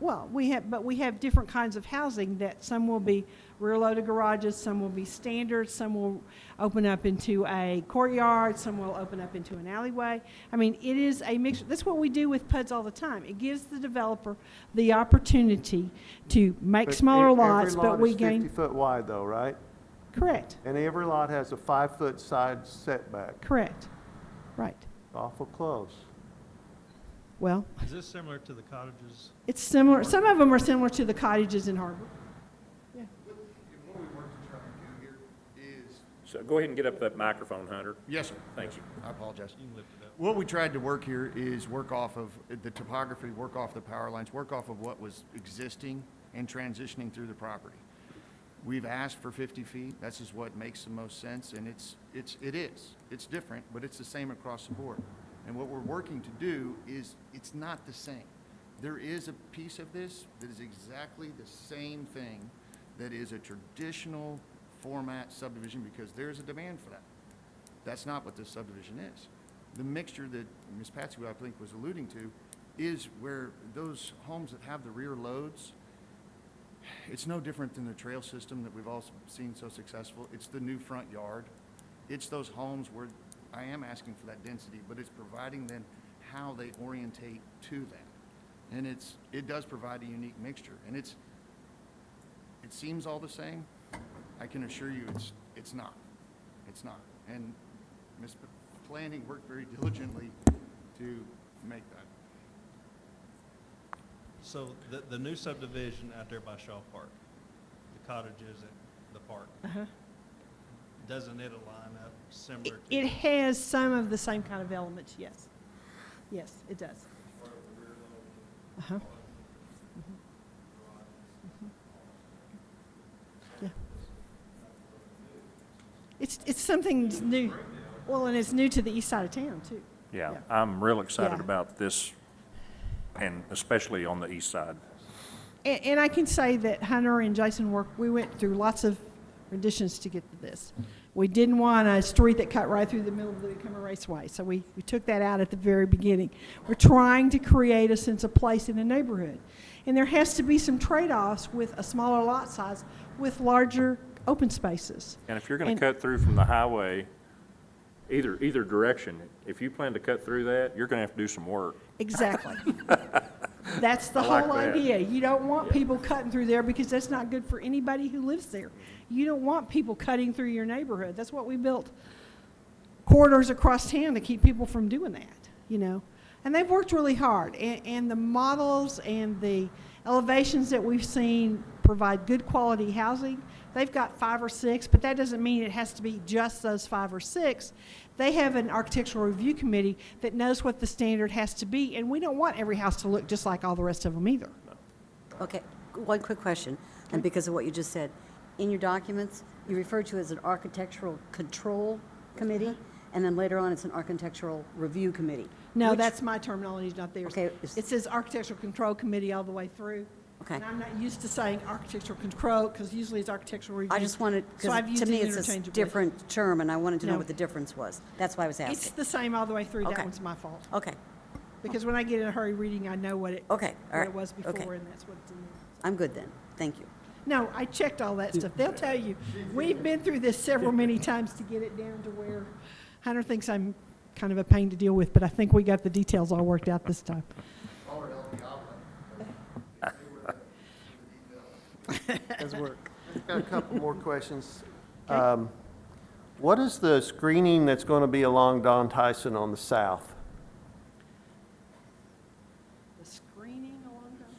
well, we have different kinds of housing that some will be rear-loaded garages, some will be standard, some will open up into a courtyard, some will open up into an alleyway. I mean, it is a mixture. That's what we do with PUDs all the time. It gives the developer the opportunity to make But smaller every lots, but we lot is gain. 50 foot wide though, right? Correct, And every lot has a 5-foot side setback. correct, right. Awful close. Well, Is this similar to the cottages? it's similar, some of them are similar to the cottages in Harbor. Yeah. What we work to try and do here is, So go ahead and get up that microphone, Hunter. yes, sir. Thank you. I apologize. You can lift it up. What we tried to work here is work off of the topography, work off the power lines, work off of what was existing and transitioning through the property. We've asked for 50 feet. This is what makes the most sense, and it is. It's different, but it's the same across the board. And what we're working to do is, it's not the same. There is a piece of this that is exactly the same thing that is a traditional format subdivision because there's a demand for that. That's not what this subdivision is. The mixture that Ms. Patsy, I think, was alluding to is where those homes that have the rear loads, it's no different than the trail system that we've all seen so successful. It's the new front yard. It's those homes where I am asking for that density, but it's providing them how they orientate to that. And it does provide a unique mixture. And it seems all the same. I can assure you it's not. It's not. And Ms. Planning worked very diligently to make that. So the new subdivision out there by Shaw Park, the cottages at the park, doesn't it align up similar to? It has some of the same kind of elements, yes. Yes, it does. Uh-huh. Yeah. It's something new. Well, and it's new to the east side of town, too. Yeah, Yeah. I'm real excited Yeah. about this and especially on the east side. And I can say that Hunter and Jason we went through lots of renditions to get to this. We didn't want a street that cut right through the middle of the Tacoma Raceway, so we took that out at the very beginning. We're trying to create a sense of place in a neighborhood. And there has to be some trade-offs with a smaller lot size with larger open spaces. And if you're gonna And- cut through from the highway, either direction, if you plan to cut through that, you're gonna have to do some work. Exactly. That's the I like whole that. idea. You don't want people cutting through there because that's not good for anybody who lives there. You don't want people cutting through your neighborhood. That's what we built corridors across town to keep people from doing that, you know. And they've worked really hard. And the models and the elevations that we've seen provide good quality housing. They've got 5 or 6, but that doesn't mean it has to be just those 5 or 6. They have an architectural review committee that knows what the standard has to be, and we don't want every house to look just like all the rest of them either. Okay, one quick question, and because of what you just said. In your documents, you refer to it as an architectural control committee, and then later on, it's an architectural review committee. No, Which- that's my terminology, not theirs. Okay, It says architectural control committee all the way through. Okay. And I'm not used to saying architectural control, because usually it's architectural review. I just wanted, So I've because used to me, it it's a interchangeably. different term, and I wanted to know No. what the difference was. That's why I was It's asking. the same all the way through. That Okay. one's my fault. Okay, Because when I get in a hurry reading, I know what it, Okay, all what right, it was before, okay. and that's what it's in there. I'm good then. Thank you. No, I checked all that stuff. They'll tell you. We've been through this many times to get it down to where Hunter thinks I'm kind of a pain to deal with, but I think we got the details all worked out this time. Does work. I've got a couple more questions. What is the screening that's going to be along Don Tyson on the south? The screening along Don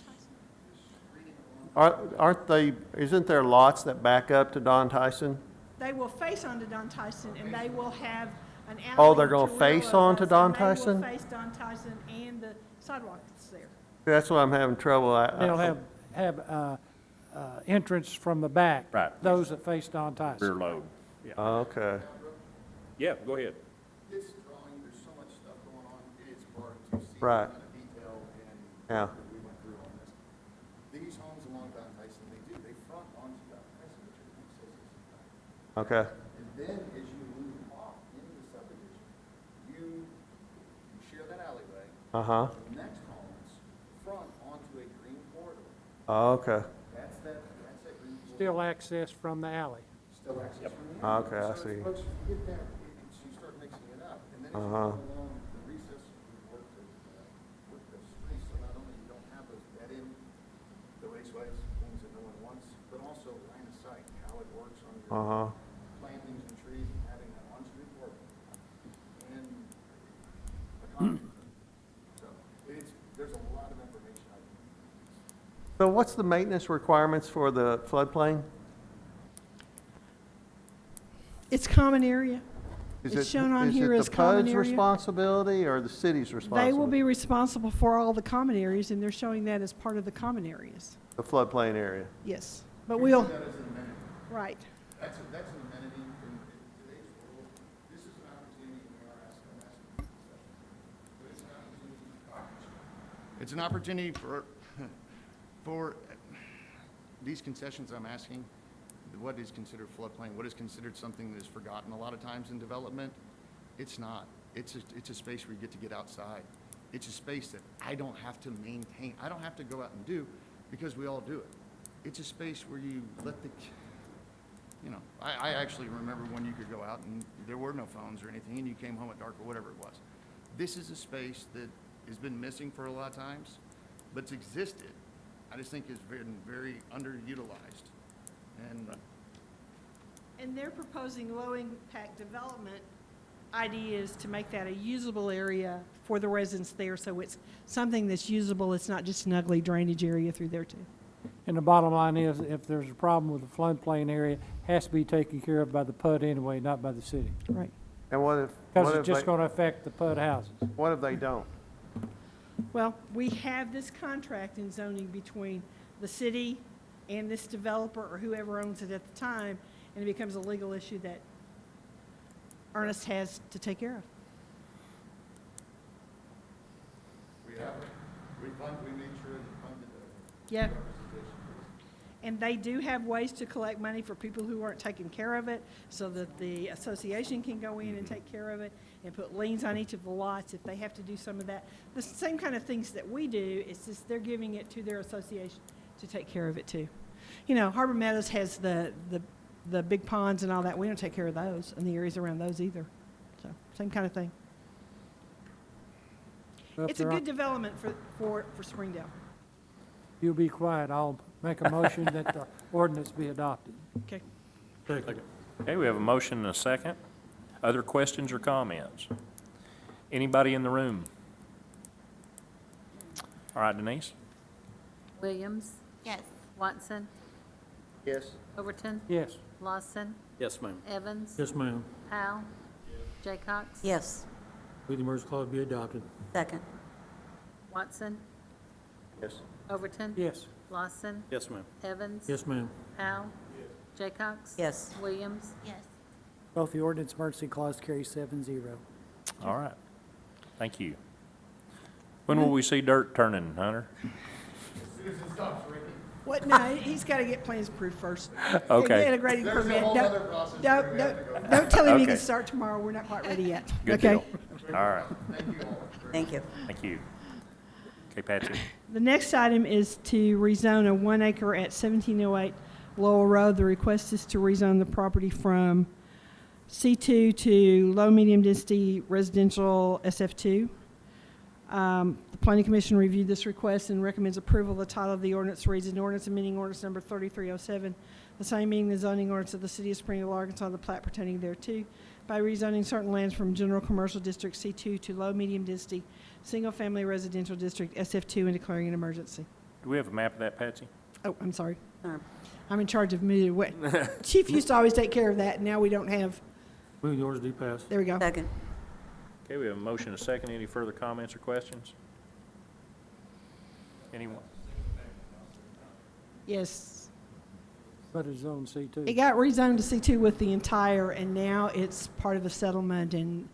Tyson? Aren't they, isn't there lots that back up to Don Tyson? They will face onto Don Tyson, and they will have an alley. Oh, they're gonna to face railroad onto us, Don and Tyson? They will face Don Tyson and the sidewalk that's there. That's why I'm having trouble. They'll have entrance from the back. Right. Those that face Don Rear Tyson. load. Okay. Yeah, go ahead. This drawing, there's so much stuff going on, it is hard to see the Right. kind of detail and Yeah. that we went through on this. These homes along Don Tyson, they front onto Don Tyson, which are accesses. Okay. And then as you move off into the subdivision, you share that alleyway. Uh-huh. The next homes front onto a green corridor. Okay. That's that green corridor. Still access from the alley. Still access from the alley. Okay, I So see. folks, you get there, you start mixing it up. And then as you Uh-huh. go along the recess, you work the streets, so not only you don't have those dead end, the raceways, things that no one wants, but also line of sight, how it works on your Uh-huh. plantings and trees, and having that on-street work. And economy. So there's a lot of information out there. So what's the maintenance requirements for the floodplain? It's common area. Is It's it- shown on here as common Is it the PUD's area. responsibility or the city's responsibility? They will be responsible for all the common areas, and they're showing that as part of the common areas. The floodplain area. Yes, but we'll, That is an amenity. right. That's an amenity in today's world. This is an opportunity, we are asking for this but it's an opportunity for these concessions I'm asking, what is considered floodplain, what is considered something that is forgotten a lot of times in development. It's not. It's a space where you get to get outside. It's a space that I don't have to maintain. I don't have to go out and do because we all do it. It's a space where you let I actually remember when you could go out and there were no phones or anything and you came home at dark or whatever it was. This is a space that has been missing for a lot of times, but it's existed. I just think it's been very underutilized. And they're proposing low-impact development ideas to make that a usable area for the residents there, so it's something that's usable, it's not just an ugly drainage area through there too. And the bottom line is, if there's a problem with the floodplain area, it has to be taken care of by the PUD anyway, not by the city. Right. And what if? Because what it's if just they- going to affect the PUD houses. What if they don't? Well, we have this contract in zoning between the city and this developer or whoever owns it at the time, and it becomes a legal issue that Ernest has to take care of. We We made sure that funded Yeah. And they do have ways to collect money for people who aren't taking care of it, so that the association can go in and take care of it and put liens on each of the lots if they have to do some of that. The same kind of things that we do, it's just they're giving it to their association to take care of it too. You know, Harbor Meadows has the big ponds and all that. We don't take care of those and the areas around those either. So, same kind of thing. Well, if It's a there good aren't- development for Springdale. You'll be quiet. I'll make a motion that the ordinance be adopted. Okay. Okay, we have a motion and a second. Other questions or comments? Anybody in the room? All right, Denise? Williams? Yes. Watson? Yes. Overton? Yes. Lawson? Yes, ma'am. Evans? Yes, ma'am. Powell? Jaycox? Yes. With the emergency clause be adopted. Second. Watson? Yes. Overton? Yes. Lawson? Yes, ma'am. Evans? Yes, ma'am. Powell? Jaycox? Yes. Williams? Yes. Both the ordinance emergency clause carry 7-0. All right. Thank you. When will we see dirt turning, Hunter? What, no, he's got to get plans approved first. Okay. Get a grading There's a permit. whole Don't- other process Don't, we have to go don't tell him he Okay. can start tomorrow. We're not quite ready yet. Good Okay? deal. All right. Thank you. Thank you. Okay, Patsy. The next item is to rezone a 1 acre at 1708 Lowell Road. The request is to rezone the property from C2 to low medium density residential SF2. The Planning Commission reviewed this request and recommends approval. The title of the ordinance reads an ordinance amending ordinance number 3307, the same being the zoning ordinance of the City of Springdale, Arkansas, the plat pertaining thereto, by rezoning certain lands from General Commercial District C2 to low medium density single-family residential district SF2 and declaring an emergency. Do we have a map of that, Patsy? Oh, I'm sorry. Sure. I'm in charge of moving. Chief used to always take care of that, and now we don't have. Move the orders do pass. There we go. Second. Okay, we have a motion and a second. Any further comments or questions? Anyone? Yes. But it's zone C2. It got rezoned to C2 with the entire, and now it's part of a settlement, and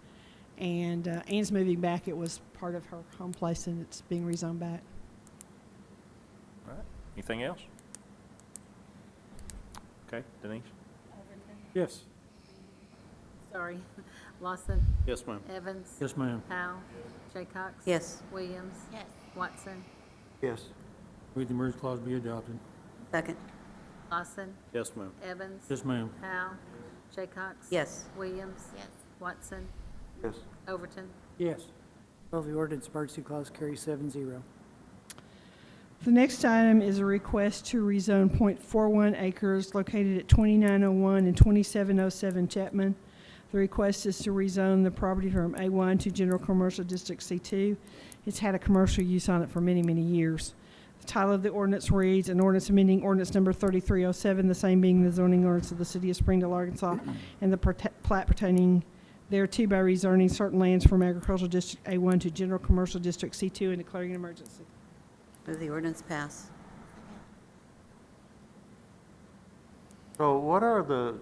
Ann's moving back. It was part of her home place, and it's being rezoned back. All right. Anything else? Okay, Denise? Yes. Sorry. Lawson? Yes, ma'am. Evans? Yes, ma'am. Powell? Jaycox? Yes. Williams? Yes. Watson? Yes. With the emergency clause be adopted. Second. Lawson? Yes, ma'am. Evans? Yes, ma'am. Powell? Jaycox? Yes. Williams? Yes. Watson? Yes. Overton? Yes. Both the ordinance emergency clause carry 7-0. The next item is a request to rezone .41 acres located at 2901 and 2707 Chapman. The request is to rezone the property from A1 to General Commercial District C2. It's had a commercial use on it for many, many years. The title of the ordinance reads, an ordinance amending ordinance number 3307, the same being the zoning ordinance of the City of Springdale, Arkansas, and the plat pertaining thereto by rezoning certain lands from Agricultural District A1 to General Commercial District C2 and declaring an emergency. Move the ordinance pass. So what are the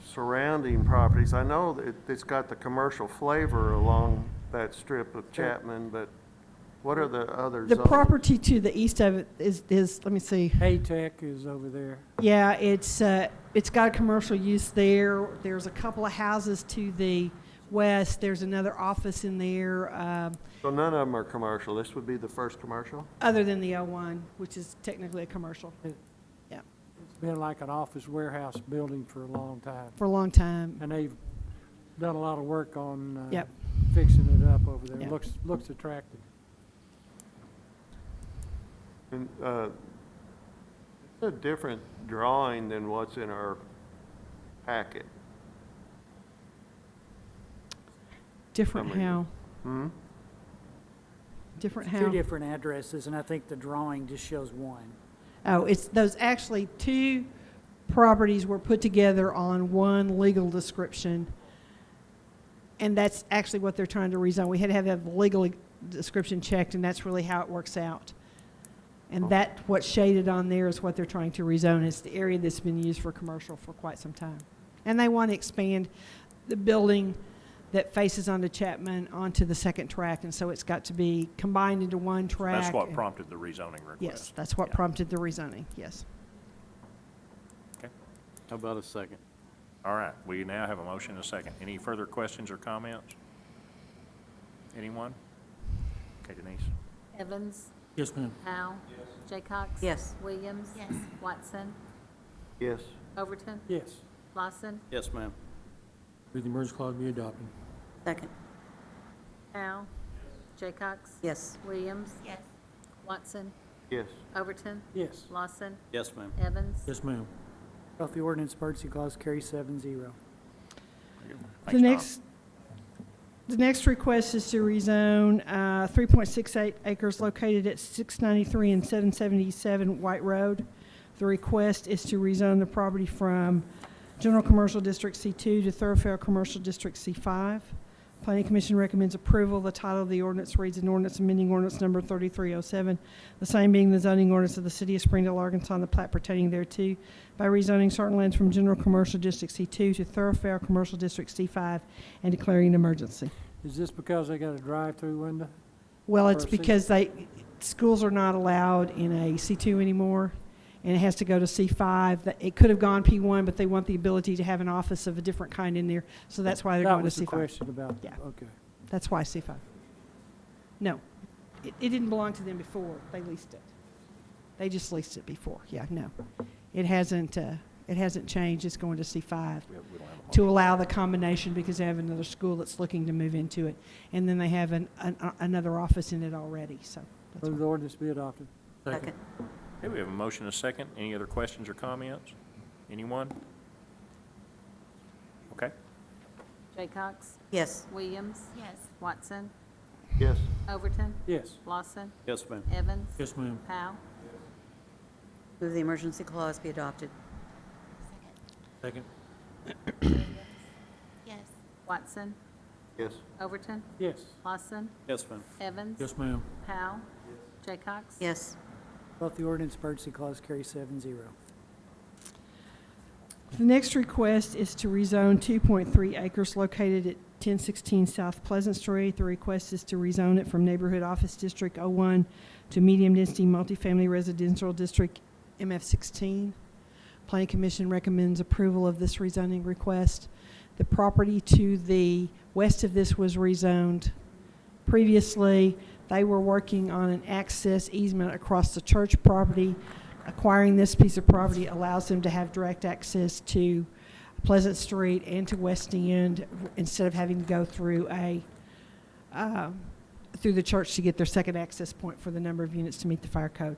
surrounding properties? I know that it's got the commercial flavor along that strip of Chapman, but what are the other The zones? property to the east of it is let me see. Haytech is over there. Yeah, it's got a commercial use there. There's a couple of houses to the west. There's another office in there, So none of them are commercial. This would be the first commercial? other than the O1, which is technically a commercial. Yeah, It's been like an office warehouse building for a long time. for a long time. And they've done a lot of work on Yep. fixing it up over there. Yep. Looks attractive. And, it's a different drawing than what's in our packet. Different Summary. how? Hmm? Different Two how? different addresses, and I think the drawing just shows one. Oh, it's those actually two properties were put together on one legal description. And that's actually what they're trying to rezone. We had to have that legal description checked, and that's really how it works out. And that, what's shaded on there is what they're trying to rezone. It's the area that's been used for commercial for quite some time. And they want to expand the building that faces onto Chapman onto the second track, and so it's got to be combined into one track. That's what and- prompted the rezoning request. Yes, that's what Yeah. prompted the rezoning, yes. Okay. How about a second? All right, we now have a motion and a second. Any further questions or comments? Anyone? Okay, Denise? Evans? Yes, ma'am. Powell? Jaycox? Yes. Williams? Watson? Yes. Overton? Yes. Lawson? Yes, ma'am. Move the emergency clause be adopted. Second. Powell? Jaycox? Yes. Williams? Watson? Yes. Overton? Yes. Lawson? Yes, ma'am. Evans? Yes, ma'am. Adopt the ordinance, emergency clause carries 7-0. The next request is to rezone 3.68 acres located at 693 and 777 White Road. The request is to rezone the property from General Commercial District C2 to Thoroughfare Commercial District C5. Planning Commission recommends approval. The title of the ordinance reads an ordinance amending ordinance number 3307, the same being the zoning ordinance of the City of Springdale, Arkansas, and the plat pertaining thereto, by rezoning certain lands from General Commercial District C2 to Thoroughfare Commercial District C5 and declaring an emergency. Is this because they got a drive-through window? Well, it's Or a C- because schools are not allowed in a C2 anymore, and it has to go to C5. It could have gone P1, but they want the ability to have an office of a different kind in there, so that's why they're That going to was the C5. question about, Yeah. okay. That's why C5. No, it didn't belong to them before. They leased it. They just leased it before. Yeah, no. It hasn't changed. It's going to C5 to allow the combination because they have another school that's looking to move into it. And then they have another office in it already, so. that's Move why. the ordinance be adopted. Second. Okay, we have a motion and a second. Any other questions or comments? Anyone? Okay. Jaycox? Yes. Williams? Watson? Yes. Overton? Yes. Lawson? Yes, ma'am. Evans? Yes, ma'am. Powell? Move the emergency clause be adopted. Second. Watson? Yes. Overton? Yes. Lawson? Yes, ma'am. Evans? Yes, ma'am. Powell? Jaycox? Yes. Adopt the ordinance, emergency clause carries 7-0. The next request is to rezone 2.3 acres located at 1016 South Pleasant Street. The request is to rezone it from Neighborhood Office District 01 to Medium Density Multifamily Residential District MF16. Planning Commission recommends approval of this rezoning request. The property to the west of this was rezoned previously. They were working on an access easement across the church property. Acquiring this piece of property allows them to have direct access to Pleasant Street and to West End instead of having to go through through the church to get their second access point for the number of units to meet the fire code.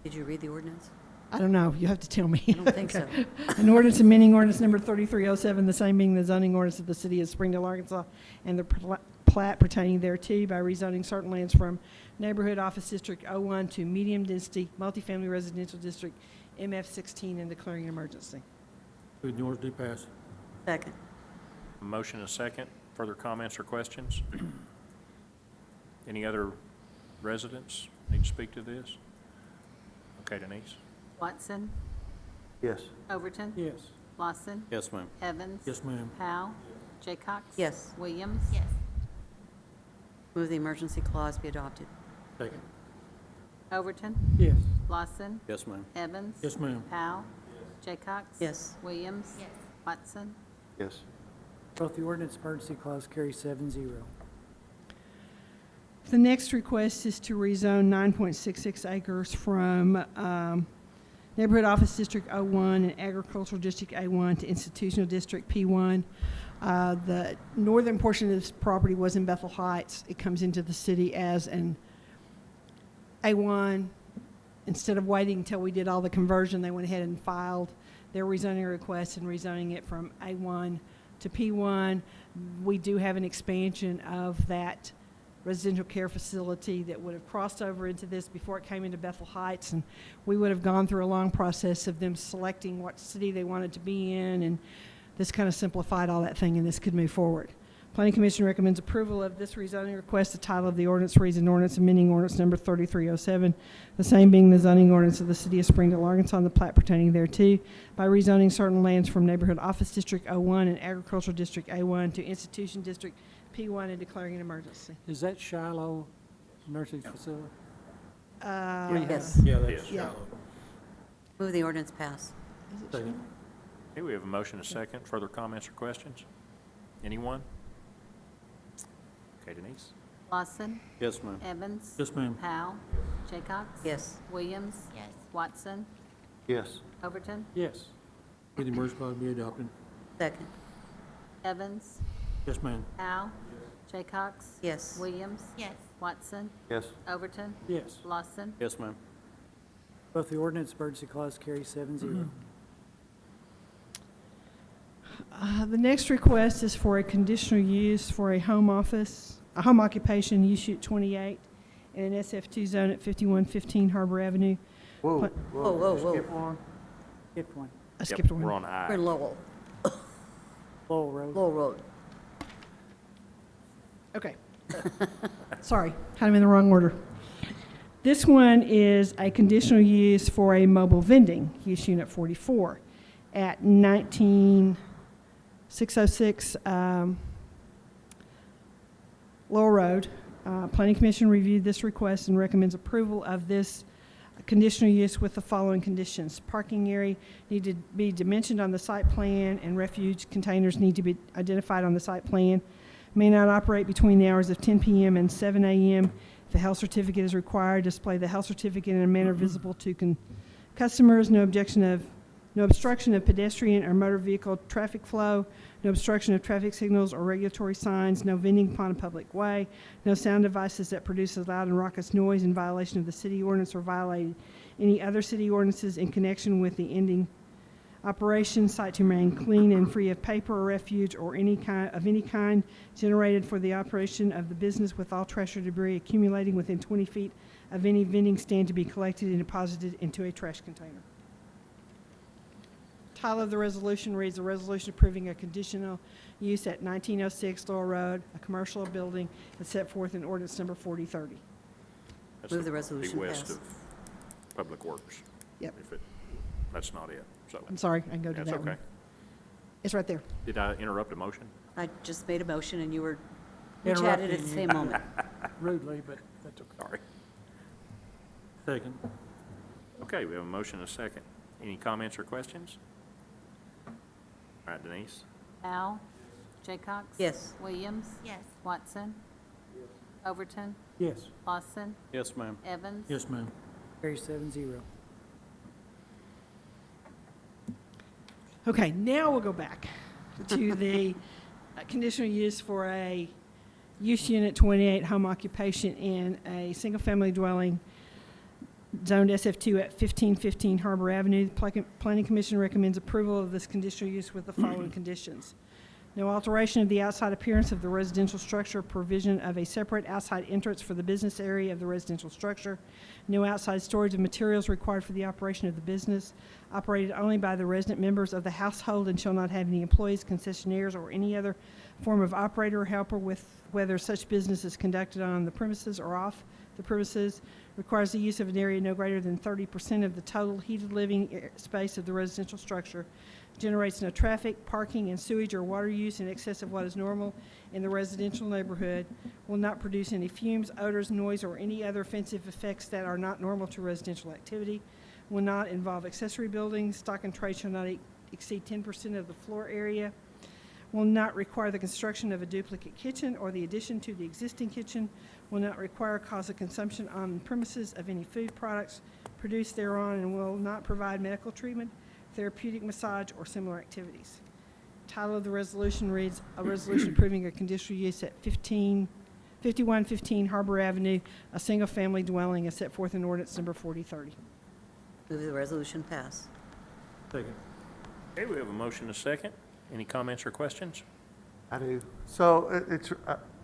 Did you read the ordinance? I don't know, you have to tell me. I don't think so. An ordinance amending ordinance number 3307, the same being the zoning ordinance of the City of Springdale, Arkansas, and the plat pertaining thereto by rezoning certain lands from Neighborhood Office District 01 to Medium Density Multifamily Residential District MF16 and declaring an emergency. Move the ordinance be passed. Second. Motion and a second. Further comments or questions? Any other residents need to speak to this? Okay, Denise? Watson? Yes. Overton? Yes. Lawson? Yes, ma'am. Evans? Yes, ma'am. Powell? Jaycox? Yes. Williams? Move the emergency clause be adopted. Second. Overton? Yes. Lawson? Yes, ma'am. Evans? Yes, ma'am. Powell? Jaycox? Yes. Williams? Watson? Yes. Adopt the ordinance, emergency clause carries 7-0. The next request is to rezone 9.66 acres from Neighborhood Office District 01 and Agricultural District A1 to Institutional District P1. The northern portion of this property was in Bethel Heights. It comes into the city as an A1. Instead of waiting until we did all the conversion, they went ahead and filed their rezoning request and rezoning it from A1 to P1. We do have an expansion of that residential care facility that would have crossed over into this before it came into Bethel Heights, and we would have gone through a long process of them selecting what city they wanted to be in, and this kind of simplified all that thing, and this could move forward. Planning Commission recommends approval of this rezoning request. The title of the ordinance reads an ordinance amending ordinance number 3307, the same being the zoning ordinance of the City of Springdale, Arkansas, and the plat pertaining thereto, by rezoning certain lands from Neighborhood Office District 01 and Agricultural District A1 to Institution District P1 and declaring an emergency. Is that Shiloh nursing facility? Yes. Yeah, that's Yeah. Shiloh. Move the ordinance pass. Second. Okay, we have a motion and a second. Further comments or questions? Anyone? Okay, Denise? Lawson, Yes, ma'am. Evans. Yes, ma'am. Powell, Jaycox. Yes. Williams. Yes. Watson, Yes. Overton, Yes. With the emergency clause be adopted. Second. Evans, Yes, ma'am. Powell, Jaycox. Yes. Williams. Yes. Watson, Yes. Overton, Yes. Lawson. Yes, ma'am. Both the ordinance emergency clause carry 7-0. The next request is for a conditional use for a home occupation, use unit 28, in an SF2 zone at 5115 Harbor Avenue. Whoa, What? Whoa, whoa, Just whoa. skip one. Skip one. I skipped one. We're on We're I. in Lowell, Lowell Road. Lowell Road. Okay. Sorry, had them in the wrong order. This one is a conditional use for a mobile vending, use unit 44, at 19606 Lowell Road. Planning Commission reviewed this request and recommends approval of this conditional use with the following conditions. Parking area need to be dimensioned on the site plan, and refuge containers need to be identified on the site plan. May not operate between the hours of 10 p.m. and 7 a.m. If a health certificate is required, display the health certificate in a manner visible to customers. No obstruction of pedestrian or motor vehicle traffic flow. No obstruction of traffic signals or regulatory signs. No vending upon a public way. No sound devices that produce a loud and raucous noise in violation of the city ordinance or violate any other city ordinances in connection with the ending operation. Site to remain clean and free of paper or refuge or any kind generated for the operation of the business, with all trash or debris accumulating within 20 feet of any vending stand to be collected and deposited into a trash container. Title of the resolution reads, a resolution approving a conditional use at 1906 Laurel Road, a commercial building, as set forth in ordinance number 4030. That's Move the resolution west pass. of Public Works. Yep. That's not it, so. I'm sorry, I can go to That's that one. okay. It's right there. Did I interrupt a motion? I just made a motion and we Interrupting chatted at the you. same moment. Rudely, but that's okay. Sorry. Second. Okay, we have a motion and a second. Any comments or questions? All right, Denise? Powell, Jaycox. Yes. Williams. Yes. Watson. Overton, Yes. Lawson, Yes, ma'am. Evans. Yes, ma'am. Carry 7-0. Okay, now we'll go back to the conditional use for a use unit 28 home occupation in a single-family dwelling zoned SF2 at 1515 Harbor Avenue. The Planning Commission recommends approval of this conditional use with the following conditions. No alteration of the outside appearance of the residential structure, provision of a separate outside entrance for the business area of the residential structure, no outside storage of materials required for the operation of the business, operated only by the resident members of the household and shall not have any employees, concessionaires, or any other form of operator or helper with whether such business is conducted on the premises or off the premises, requires the use of an area no greater than 30% of the total heated living space of the residential structure, generates no traffic, parking, and sewage or water use in excess of what is normal in the residential neighborhood, will not produce any fumes, odors, noise, or any other offensive effects that are not normal to residential activity, will not involve accessory buildings, stock and trade shall not exceed 10% of the floor area, will not require the construction of a duplicate kitchen or the addition to the existing kitchen, will not require cause of consumption on premises of any food products produced thereon, and will not provide medical treatment, therapeutic massage, or similar activities. Title of the resolution reads, a resolution approving a conditional use at 5115 Harbor Avenue, a single-family dwelling as set forth in ordinance number 4030. Move the resolution pass. Second. Okay, we have a motion and a second. Any comments or questions? I do. So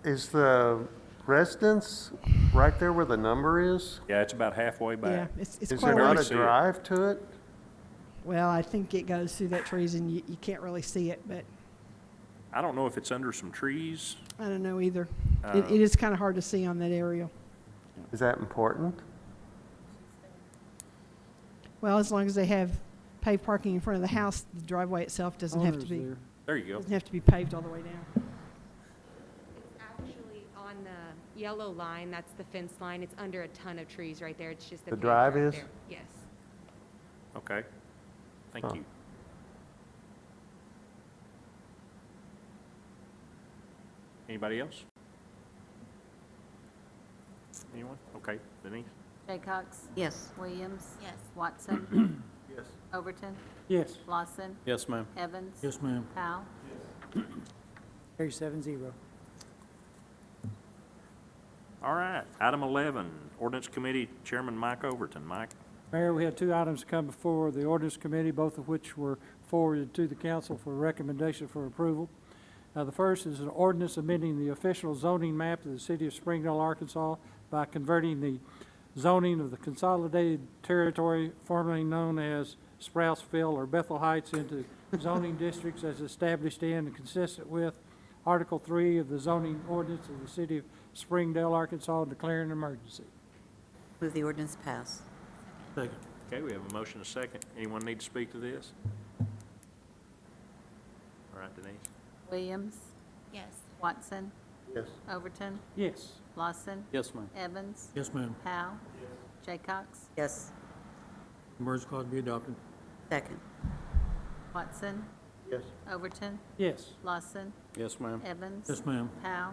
is the residence right there where the number is? Yeah, it's about halfway Yeah, back. it's Is quite there a not ways. a drive to it? Well, I think it goes through that trees and you can't really see it, but I don't know if it's under some trees. I don't know either. Uh, It is kind of hard to see on that aerial. Is that important? Well, as long as they have paved parking in front of the house, the driveway itself doesn't have to Owners be, there. There you go. doesn't have to be paved all the way down. Actually, on the yellow line, that's the fence line, it's under a ton of trees right there, it's just The drive is? Yes. Okay. Thank Huh. you. Anybody else? Anyone? Okay, Denise? Jaycox? Yes. Williams? Yes. Watson? Yes. Overton? Yes. Lawson? Yes, ma'am. Evans? Yes, ma'am. Powell? Carries 7-0. All right, item 11, Ordinance Committee Chairman Mike Overton. Mike? Mayor, we had two items to come before the ordinance committee, both of which were forwarded to the council for recommendation for approval. The first is an ordinance amending the official zoning map of the city of Springdale, Arkansas by converting the zoning of the consolidated territory formerly known as Sprouseville or Bethel Heights into zoning districts as established in and consistent with Article 3 of the zoning ordinance of the city of Springdale, Arkansas, declaring an emergency. Move the ordinance pass. Second. Okay, we have a motion, a second. Anyone need to speak to this? All right, Denise? Williams? Yes. Watson? Yes. Overton? Yes. Lawson? Yes, ma'am. Evans? Yes, ma'am. Powell? Jaycox? Yes. Emergency clause be adopted. Second. Watson? Yes. Overton? Yes. Lawson? Yes, ma'am. Evans? Yes, ma'am. Powell?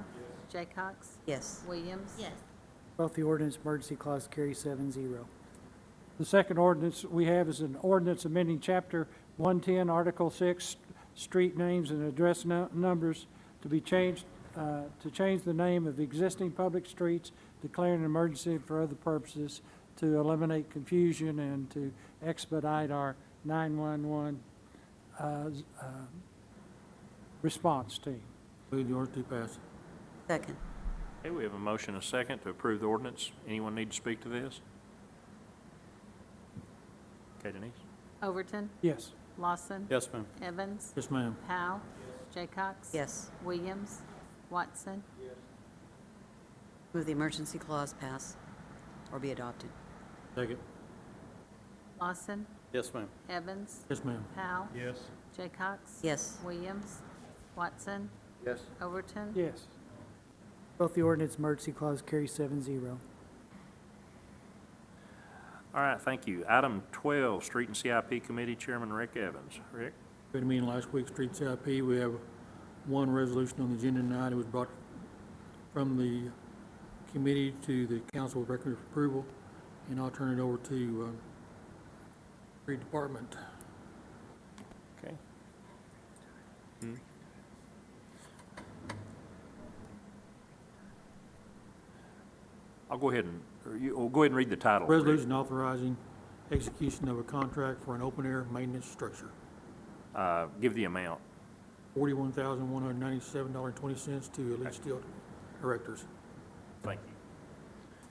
Jaycox? Yes. Williams? Yes. Both the ordinance emergency clause carry 7-0. The second ordinance we have is an ordinance amending Chapter 110, Article 6, street names and address numbers to be changed, to change the name of existing public streets, declaring an emergency for other purposes, to eliminate confusion and to expedite our 911 response team. Move the ordinance to pass. Second. Okay, we have a motion, a second to approve the ordinance. Anyone need to speak to this? Okay, Denise? Overton? Yes. Lawson? Yes, ma'am. Evans? Yes, ma'am. Powell? Jaycox? Yes. Williams? Watson? Move the emergency clause pass or be adopted. Second. Lawson? Yes, ma'am. Evans? Yes, ma'am. Powell? Yes. Jaycox? Yes. Williams? Watson? Yes. Overton? Yes. Both the ordinance emergency clause carry 7-0. All right, thank you. Item 12, Street and CIP Committee Chairman Rick Evans. Rick? We had a meeting last week, Street CIP. We have one resolution on the agenda tonight. It was brought from the committee to the council with recommended approval, and I'll turn it over to Street Department. Okay. I'll go ahead and, go ahead and read the title. Rick. Resolution authorizing execution of a contract for an open-air maintenance structure. Give the amount. $41,197.20 to Elite Steel Erectors. Thank you.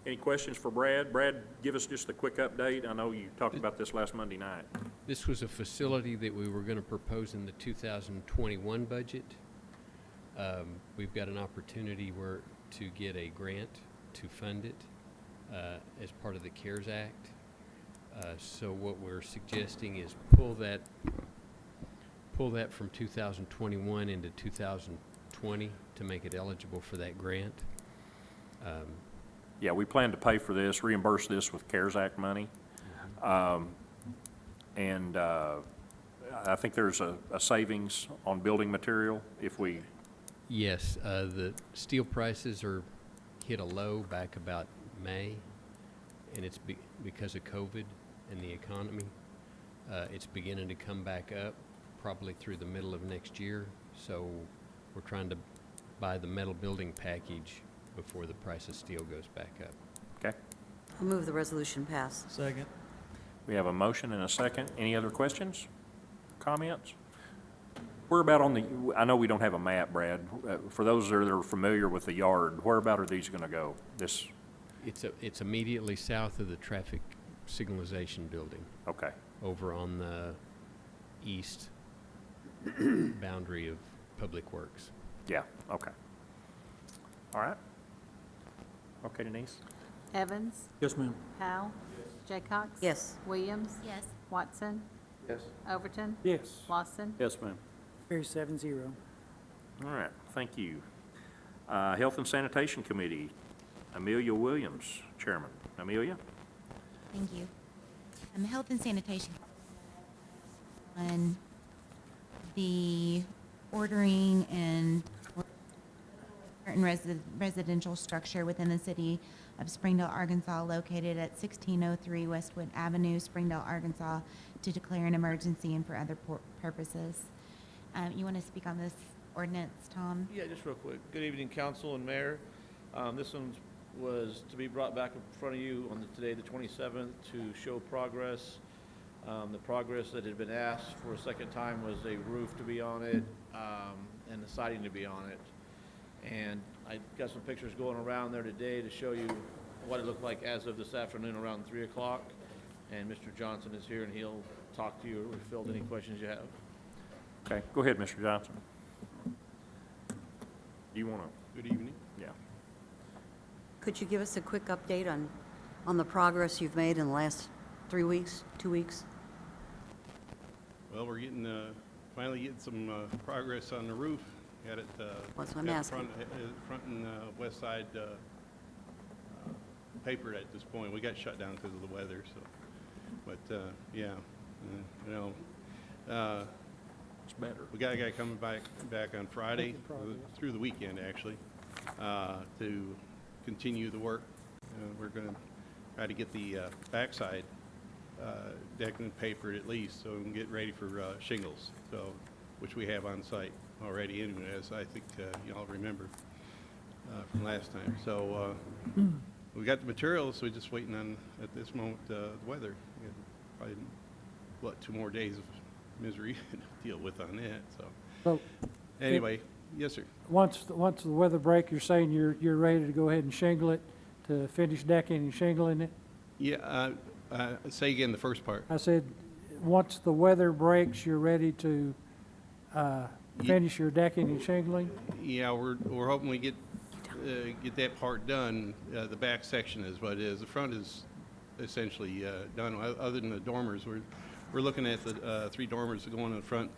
Any questions for Brad? Brad, give us just a quick update. I know you talked about this last Monday night. This was a facility that we were going to propose in the 2021 budget. We've got an opportunity to get a grant to fund it as part of the CARES Act. So what we're suggesting is pull that from 2021 into 2020 to make it eligible for that grant. Yeah, we plan to pay for this, reimburse this with CARES Act money. And I think there's a savings on building material if we... Yes, the steel prices hit a low back about May, and it's because of COVID and the economy. It's beginning to come back up probably through the middle of next year, so we're trying to buy the metal building package before the price of steel goes back up. Okay. I'll move the resolution pass. Second. We have a motion and a second. Any other questions, comments? Where about on the, I know we don't have a map, Brad. For those that are familiar with the yard, where about are these going to go? It's immediately south of the traffic signalization building. Okay. Over on the east boundary of Public Works. Yeah, okay. All right. Okay, Denise? Evans? Yes, ma'am. Powell? Jaycox? Yes. Williams? Yes. Watson? Yes. Overton? Yes. Lawson? Yes, ma'am. Carried 7-0. All right, thank you. Health and Sanitation Committee, Amelia Williams, Chairman. Amelia? Thank you. Health and sanitation. On the ordering and certain residential structure within the city of Springdale, Arkansas, located at 1603 Westwood Avenue, Springdale, Arkansas, to declare an emergency and for other purposes. You want to speak on this ordinance, Tom? Yeah, just real quick. Good evening, council and mayor. This one was to be brought back in front of you on today, the 27th, to show progress. The progress that had been asked for a second time was a roof to be on it, and the siding to be on it. And I got some pictures going around there today to show you what it looked like as of this afternoon around 3 o'clock. And Mr. Johnson is here and he'll talk to you or field any questions you have. Okay, go ahead, Mr. Johnson. Do you want to? Good evening. Yeah. Could you give us a quick update on the progress you've made in the last 3 weeks, 2 weeks? Well, we're getting, finally getting some progress on the roof. Got it, That's what I'm got asking. front and west side papered at this point. We got shut down because of the weather, so. But, yeah, you know. It's better. We got a guy coming back on Friday, through the weekend, actually, to continue the work. We're gonna try to get the backside deck and papered at least, so we can get ready for shingles, so, which we have on site already anyway, as I think y'all remember from last time. So we got the materials, so we're just waiting on, at this moment, the weather. We got probably, what, 2 more days of misery to deal with on that, so. So, Anyway, yes, sir. once the weather break, you're saying you're ready to go ahead and shingle it, to finish decking and shingling it? Yeah, say again the first part. I said, once the weather breaks, you're ready to finish your decking and shingling? Yeah, we're hoping we get that part done. The back section is what it is. The front is essentially done. Other than the dormers, we're looking at the 3 dormers that go on in the front.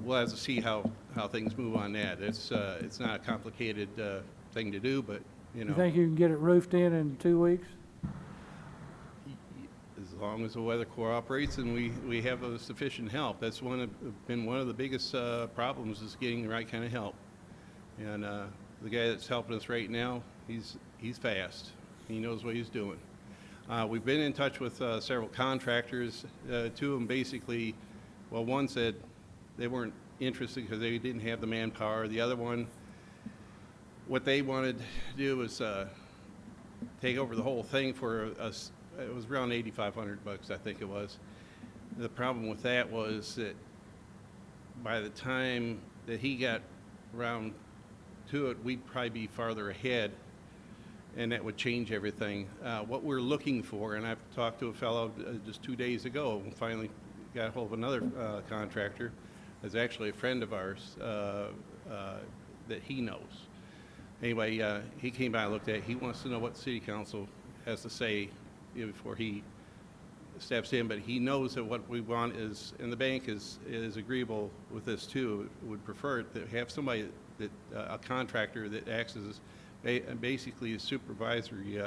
We'll have to see how things move on that. It's not a complicated thing to do, but you know. You think you can get it roofed in 2 weeks? As long as the weather cooperates and we have sufficient help. That's been one of the biggest problems, is getting the right kind of help. And the guy that's helping us right now, he's fast. He knows what he's doing. We've been in touch with several contractors. 2 of them basically, well, one said they weren't interested because they didn't have the manpower. The other one, what they wanted to do was take over the whole thing for us. It was around $8,500, I think it was. The problem with that was that by the time that he got around to it, we'd probably be farther ahead, and that would change everything. What we're looking for, and I've talked to a fellow just 2 days ago, and finally got a hold of another contractor, that's actually a friend of ours that he knows. Anyway, he came by and looked at it. He wants to know what the city council has to say before he steps in, but he knows that what we want is, and the bank is agreeable with this too, would prefer to have somebody that, a contractor that acts as basically a supervisory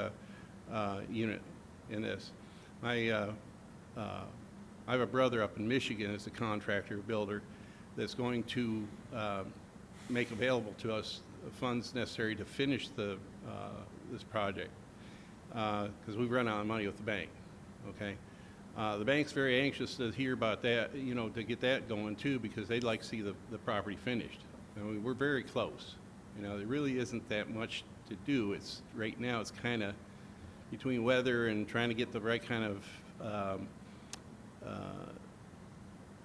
unit in this. I have a brother up in Michigan that's a contractor, builder, that's going to make available to us the funds necessary to finish this project, because we've run out of money with the bank, okay? The bank's very anxious to hear about that, you know, to get that going too, because they'd like to see the property finished. And we're very close. You know, there really isn't that much to do. It's, right now, it's kind of between weather and trying to get the right kind of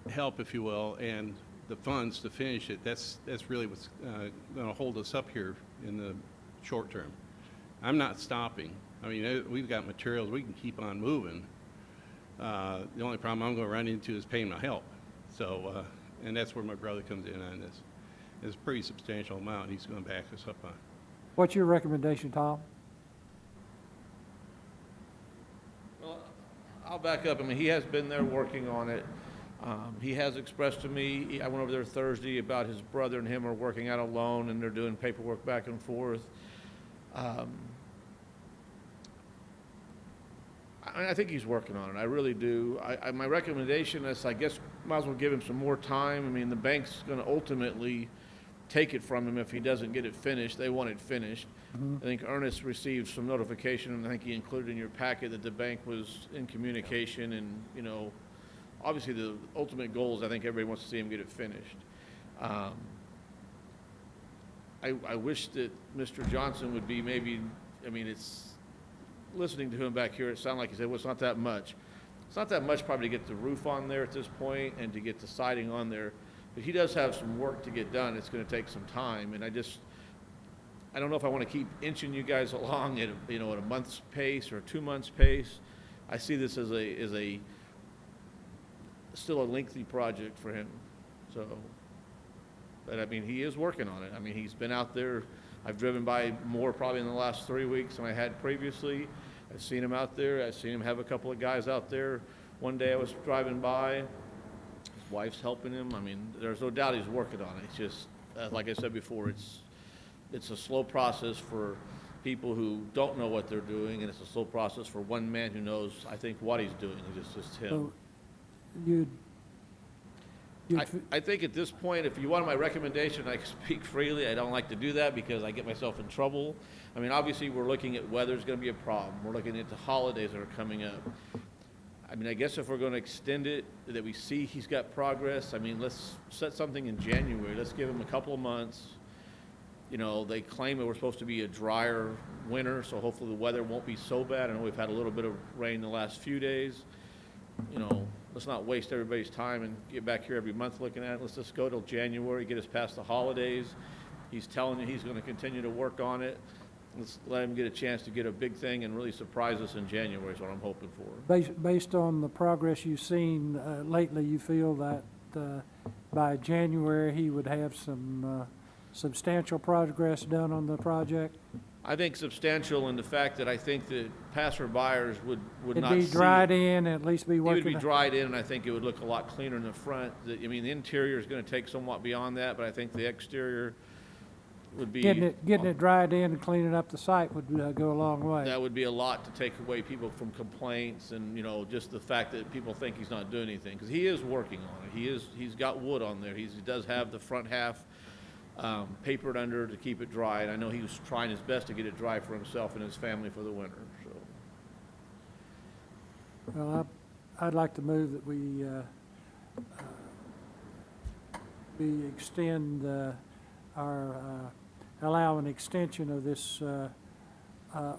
help, if you will, and the funds to finish it. That's really what's going to hold us up here in the short term. I'm not stopping. I mean, we've got materials. We can keep on moving. The only problem I'm going to run into is paying my help. So, And that's where my brother comes in on this. It's a pretty substantial amount he's going to back us up on. What's your recommendation, Tom? Well, I'll back up. I mean, he has been there working on it. He has expressed to me, I went over there Thursday, about his brother and him are working out a loan, and they're doing paperwork back and forth. I think he's working on it. I really do. My recommendation is, I guess, might as well give him some more time. I mean, the bank's going to ultimately take it from him if he doesn't get it finished. They want it finished. I think Ernest received some notification, and I think he included in your packet that the bank was in communication, and, you know, obviously the ultimate goal is I think everybody wants to see him get it finished. I wish that Mr. Johnson would be maybe, I mean, it's, listening to him back here, it sounded like he said, well, it's not that much. It's not that much probably to get the roof on there at this point and to get the siding on there, but he does have some work to get done. It's gonna take some time, and I don't know if I wanna keep inching you guys along at, you know, at a month's pace or a 2 months pace. I see this as still a lengthy project for him, so, but I mean, he is working on it. I mean, he's been out there. I've driven by more probably in the last 3 weeks than I had previously. I've seen him out there. I've seen him have a couple of guys out there. One day I was driving by, his wife's helping him. I mean, there's no doubt he's working on it. It's just, like I said before, it's a slow process for people who don't know what they're doing, and it's a slow process for one man who knows, I think, what he's doing. It's just him. So I think at this point, if you wanted my recommendation, I can speak freely. I don't like to do that because I get myself in trouble. I mean, obviously, we're looking at weather's going to be a problem. We're looking at the holidays that are coming up. I mean, I guess if we're going to extend it, that we see he's got progress, I mean, let's set something in January. Let's give him a couple of months. You know, they claim that we're supposed to be a drier winter, so hopefully the weather won't be so bad. I know we've had a little bit of rain the last few days. You know, let's not waste everybody's time and get back here every month looking at it. Let's just go till January, get us past the holidays. He's telling you he's going to continue to work on it. Let's let him get a chance to get a big thing and really surprise us in January is what I'm hoping for. Based on the progress you've seen lately, you feel that by January he would have some substantial progress done on the project? I think substantial in the fact that I think that passerbyers would not see It'd be dried in, at least be it working. would be dried in, and I think it would look a lot cleaner in the front. I mean, the interior is going to take somewhat beyond that, but I think the exterior would be... Getting it dried in and cleaning up the site would go a long way. That would be a lot to take away people from complaints and, you know, just the fact that people think he's not doing anything. Because he is working on it. He's got wood on there. He does have the front half papered under to keep it dry. And I know he was trying his best to get it dry for himself and his family for the winter. So. Well, I'd like to move that we extend allow an extension of this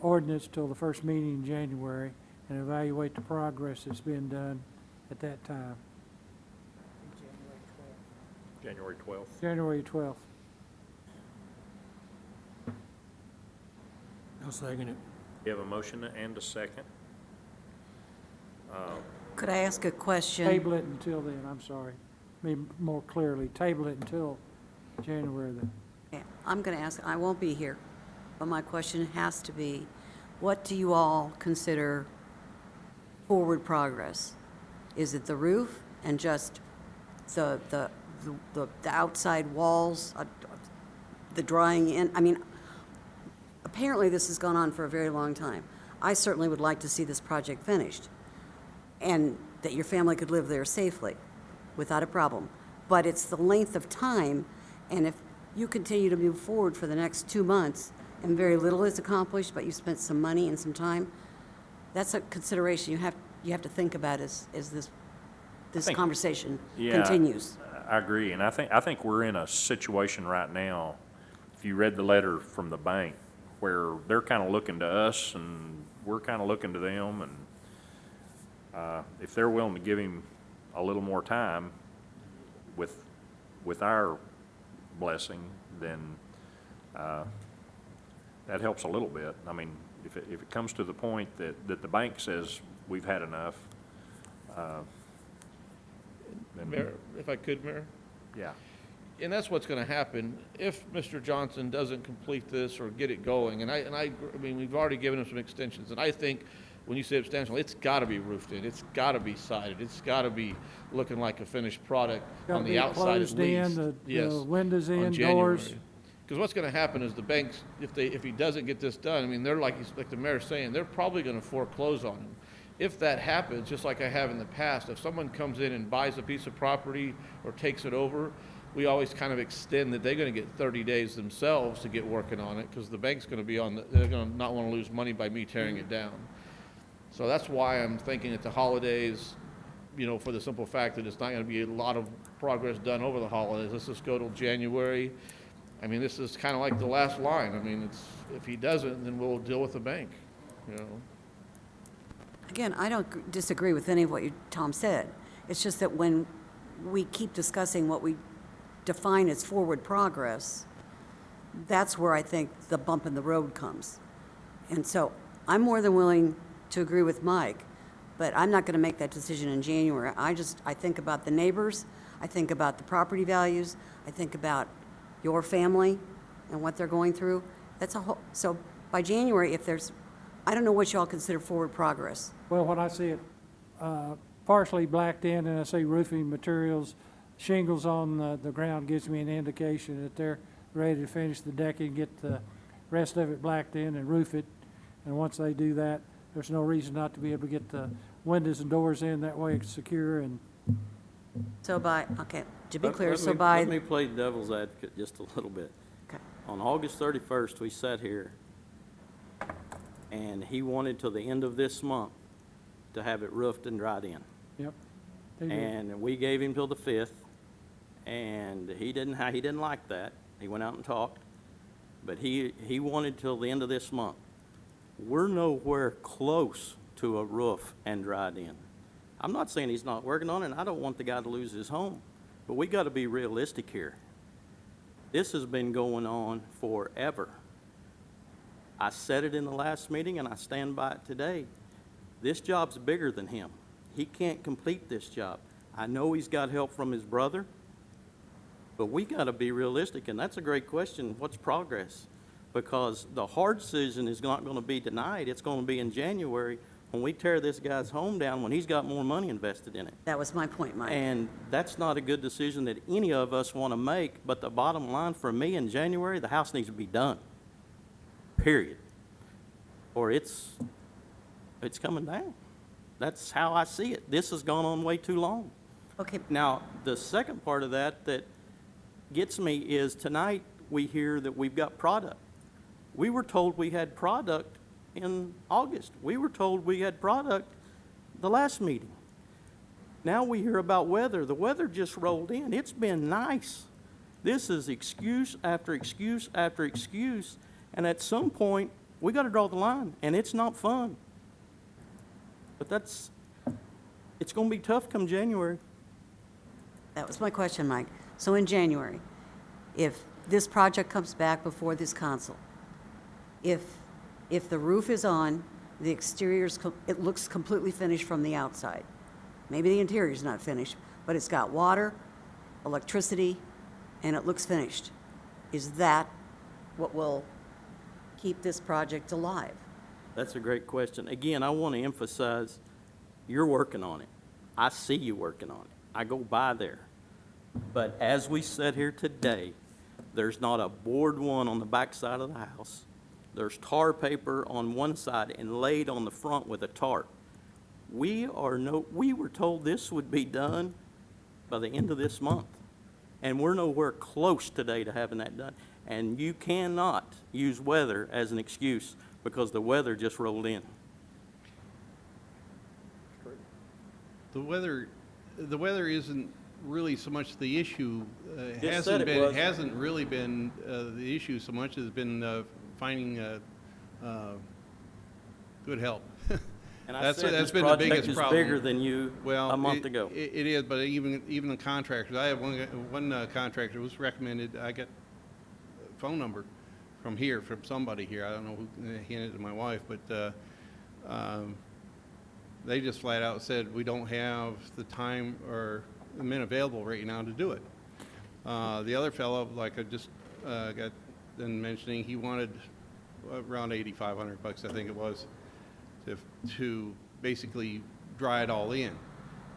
ordinance till the first meeting in January and evaluate the progress that's been done at that time. January 12th. January 12th. I'll second it. You have a motion and a second. Could I ask a question? Table it until then, I'm sorry. Maybe more clearly, table it until January then. Yeah, I'm going to ask, I won't be here, but my question has to be, what do you all consider forward progress? Is it the roof and just the outside walls, the drying in? I mean, apparently this has gone on for a very long time. I certainly would like to see this project finished and that your family could live there safely without a problem. But it's the length of time, and if you continue to move forward for the next 2 months and very little is accomplished, but you spent some money and some time, that's a consideration you have to think about as this conversation continues. I agree, and I think we're in a situation right now, if you read the letter from the bank, where they're kind of looking to us and we're kind of looking to them, and if they're willing to give him a little more time with our blessing, then that helps a little bit. I mean, if it comes to the point that the bank says we've had enough, then Mayor, if I could, Mayor? Yeah. And that's what's gonna happen if Mr. Johnson doesn't complete this or get it going. I mean, we've already given him some extensions, and I think when you say substantial, it's gotta be roofed in, it's gotta be sided, it's gotta be looking like a finished product Gotta on the be outside at closed in, least. the Yes, windows on in, January. doors. Because what's gonna happen is the banks, if he doesn't get this done, I mean, they're like the mayor's saying, they're probably gonna foreclose on him. If that happens, just like I have in the past, if someone comes in and buys a piece of property or takes it over, we always kind of extend that they're gonna get 30 days themselves to get working on it, because the bank's gonna be they're gonna not wanna lose money by me tearing it down. So that's why I'm thinking at the holidays, for the simple fact that it's not gonna be a lot of progress done over the holidays. Let's just go till January. I mean, this is kind of like the last line. I mean, if he doesn't, then we'll deal with the bank, Again, I don't disagree with any of what Tom said. It's just that when we keep discussing what we define as forward progress, that's where I think the bump in the road comes. And so I'm more than willing to agree with Mike, but I'm not going to make that decision in January. I think about the neighbors, I think about the property values, I think about your family and what they're going through. That's a whole, so by January, I don't know what y'all consider forward progress. Well, when I see it partially blacked in and I see roofing materials, shingles on the ground gives me an indication that they're ready to finish the decking, get the rest of it blacked in and roof it. And once they do that, there's no reason not to be able to get the windows and doors in. That way it's secure and. So okay, to be clear, Let me play devil's advocate just a little bit. Okay. On August 31st, we sat here, and he wanted till the end of this month to have it roofed and dried in. Yep. They did. And we gave him till the 5th, and he didn't like that. He went out and talked, but he wanted till the end of this month. We're nowhere close to a roof and dried in. I'm not saying he's not working on it, and I don't want the guy to lose his home, but we got to be realistic here. This has been going on forever. I said it in the last meeting, and I stand by it today. This job's bigger than him. He can't complete this job. I know he's got help from his brother, but we got to be realistic, and that's a great question. What's progress? Because the hard decision is not going to be tonight. It's going to be in January when we tear this guy's home down, when he's got more money invested in it. That was my point, Mike. And that's not a good decision that any of us want to make, but the bottom line for me in January, the house needs to be done, period. Or it's coming down. That's how I see it. This has gone on way too long. Okay. Now, the second part of that gets me is tonight we hear that we've got product. We were told we had product in August. We were told we had product the last meeting. Now we hear about weather. The weather just rolled in. It's been nice. This is excuse after excuse after excuse, and at some point, we got to draw the line, and it's not fun. But it's going to be tough come January. That was my question, Mike. So in January, if this project comes back before this council, if the roof is on, the exterior's, it looks completely finished from the outside. Maybe the interior's not finished, but it's got water, electricity, and it looks finished. Is that what will keep this project alive? That's a great question. Again, I want to emphasize, you're working on it. I see you working on it. I go by there. But as we sit here today, there's not a board one on the back side of the house. There's tar paper on one side and laid on the front with a tarp. We were told this would be done by the end of this month. And we're nowhere close today to having that done. And you cannot use weather as an excuse because the weather just rolled in. The weather isn't really so much the issue. Just said it was. Hasn't really been the issue so much as been finding good help. And I that's said that's this been the project biggest is problem. bigger than you a month ago. It is, but even the contractors. I have one contractor was recommended. I got a phone number from somebody here. I don't know who handed it to my wife, but they just flat out said we don't have the time or the men available right now to do it. The other fellow, like I just got done mentioning, he wanted around $8,500, I think it was, to basically dry it all in.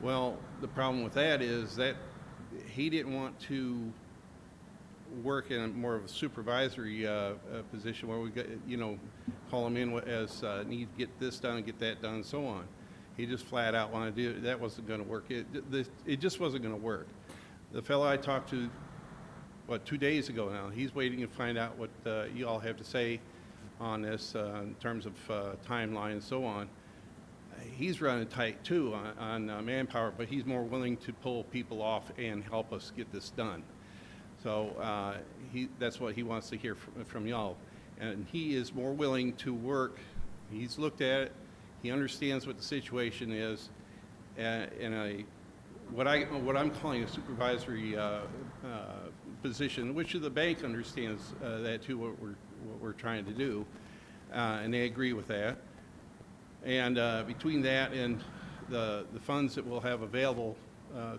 Well, the problem with that is that he didn't want to work in more of a supervisory position where we got, call him in as need to get this done, get that done, and so on. He just flat out wanted to do it. That wasn't going to work. It just wasn't going to work. The fellow I talked to, 2 days ago now, he's waiting to find out what you all have to say on this in terms of timeline and so on. He's running tight too on manpower, but he's more willing to pull people off and help us get this done. So that's what he wants to hear from y'all. And he is more willing to work. He's looked at it. He understands what the situation is. What I'm calling a supervisory position, which the bank understands that too, what we're trying to do. And they agree with that. And between that and the funds that we'll have available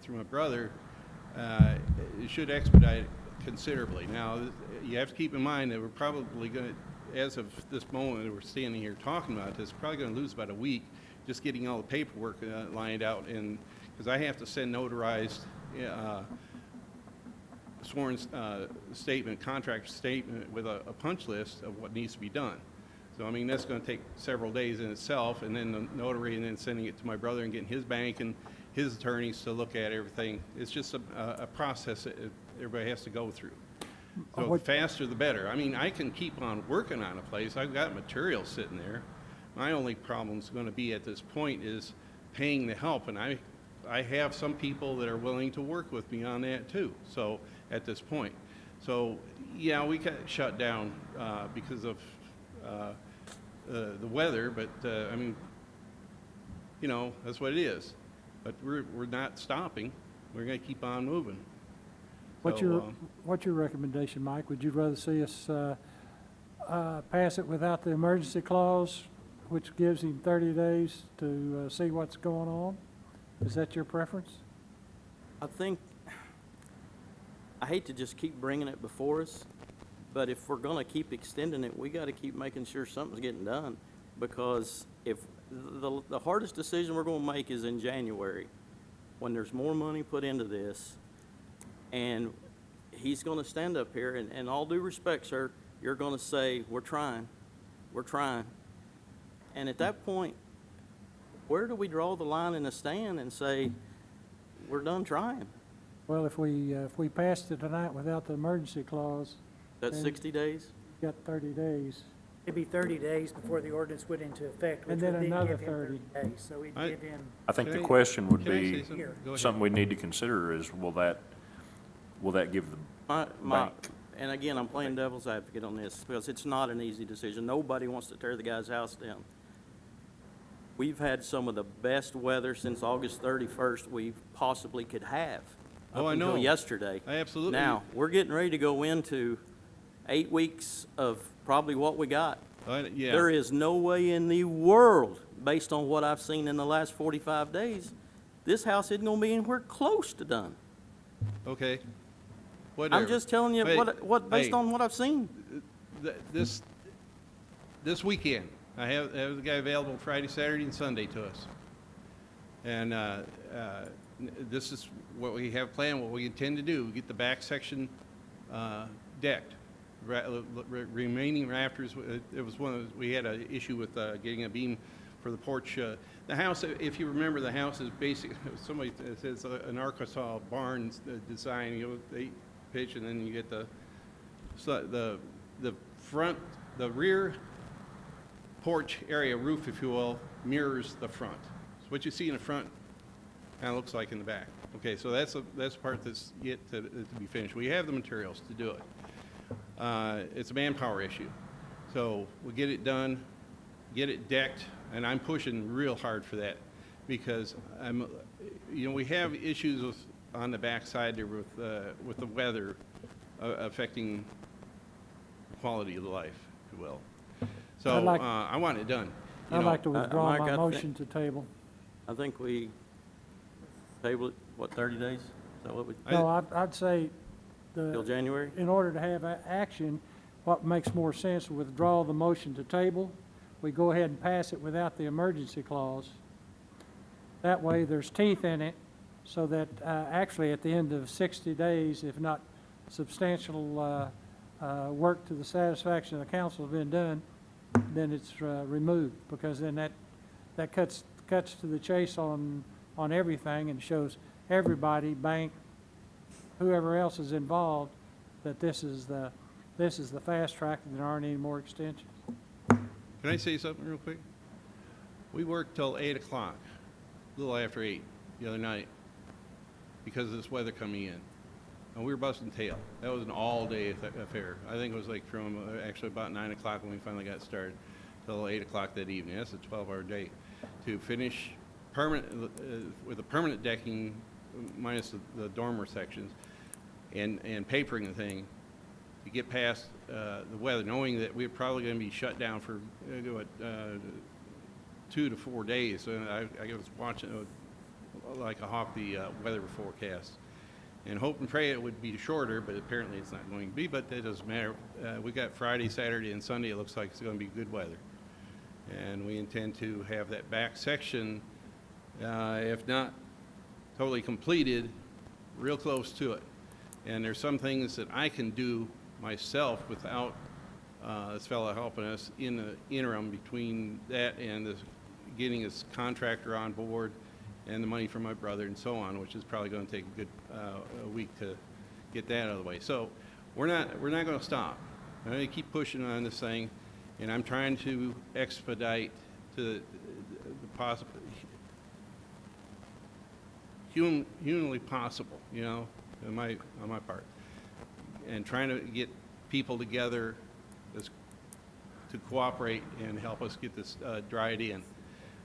through my brother, it should expedite it considerably. Now, you have to keep in mind that we're probably going to, as of this moment that we're standing here talking about this, probably going to lose about a week just getting all the paperwork lined out, and because I have to send notarized sworn statement, contract statement with a punch list of what needs to be done. So, I mean, that's going to take several days in itself, and then the notary, and then sending it to my brother and getting his bank and his attorneys to look at everything. It's just a process that everybody has to go through. So the faster the better. I mean, I can keep on working on a place. I've got material sitting there. My only problem is going to be at this point is paying the help, and I have some people that are willing to work with me on that too. So at this point, so yeah, we got shut down because of the weather, but I mean, that's what it is. But we're not stopping. We're going to keep on moving. What's your recommendation, Mike? Would you rather see us pass it without the emergency clause, which gives him 30 days to see what's going on? Is that your preference? I hate to just keep bringing it before us, but if we're going to keep extending it, we got to keep making sure something's getting done, because if the hardest decision we're going to make is in January, when there's more money put into this, and he's going to stand up here, and all due respect, sir, you're going to say, we're trying. And at that point, where do we draw the line in the stand and say, we're done trying? Well, if we passed it tonight without the emergency clause. That's then 60 days? You got 30 days. It'd be 30 days before the ordinance went into effect, which And then would then another give him 30. days. So we'd give him, I think the Can I- question would can I say be, something? Go ahead. something we need to consider is, will that give the bank? And again, I'm playing devil's advocate on this, because it's not an easy decision. Nobody wants to tear the guy's house down. We've had some of the best weather since August 31st we possibly could have. Oh, I up until know. yesterday. Absolutely. Now, we're getting ready to go into 8 weeks of probably what we got. Yeah. There is no way in the world, based on what I've seen in the last 45 days, this house isn't going to be anywhere close to done. Okay. Whatever. I'm just telling you Hey, what based hey, on what I've seen. This weekend, I have the guy available Friday, Saturday, and Sunday to us. And this is what we have planned, what we intend to do. We get the back section decked. Remaining rafters, it was we had an issue with getting a beam for the porch. The house, if you remember, the house is basically, somebody says an Arkansas barn design, 8 pitch, and then you get the front, the rear porch area roof, if you will, mirrors the front. So what you see in the front kind of looks like in the back. Okay, so that's the part that's yet to be finished. We have the materials to do it. It's a manpower issue. So we'll get it done, get it decked, and I'm pushing real hard for that, because we have issues on the backside there with the weather affecting quality of life, if you will. So I want it done. I'd like to withdraw Mike, my motion to table. I think we table it, 30 days? Is that what we? No, I'd say Till January? in order to have action, what makes more sense, withdraw the motion to table. We go ahead and pass it without the emergency clause. That way, there's teeth in it, so that actually at the end of 60 days, if not substantial work to the satisfaction of the council has been done, then it's removed, because then that cuts to the chase on everything and shows everybody, bank, whoever else is involved, that this is the fast track and there aren't any more extensions. Can I say something real quick? We worked till 8 o'clock, a little after 8 the other night, because of this weather coming in. And we were busting tail. That was an all-day affair. I think it was like from actually about 9 o'clock when we finally got started till 8 o'clock that evening. That's a 12-hour day. To finish permanent, with the permanent decking minus the dormer sections and papering the thing, to get past the weather, knowing that we're probably going to be shut down for 2 to 4 days. So I was watching like a hawk the weather forecast, and hope and pray it would be shorter, but apparently it's not going to be. But that doesn't matter. We got Friday, Saturday, and Sunday. It looks like it's going to be good weather, and we intend to have that back section, if not totally completed, real close to it. And there's some things that I can do myself without this fellow helping us in the interim between that and getting his contractor on board and the money from my brother and so on, which is probably going to take a good a week to get that out of the way. So we're not going to stop. I'm going to keep pushing on this thing, and I'm trying to expedite to the possible, humanly possible, you know, on my part, and trying to get people together to cooperate and help us get this dried in.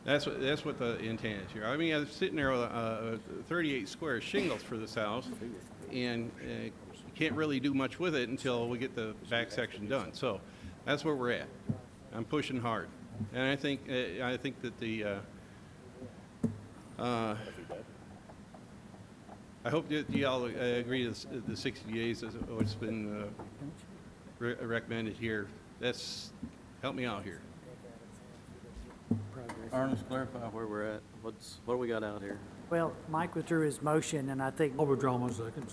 That's what the intent is here. I mean, I was sitting there with 38 square shingles for this house, and you can't really do much with it until we get the back section done. So that's where we're at. I'm pushing hard, and I think that the I hope that you all agree to the 60 days as what's been recommended here. Help me out here. Ernest, clarify where we're at. What do we got out here? Well, Mike withdrew his motion, and I think, I'll withdraw my second.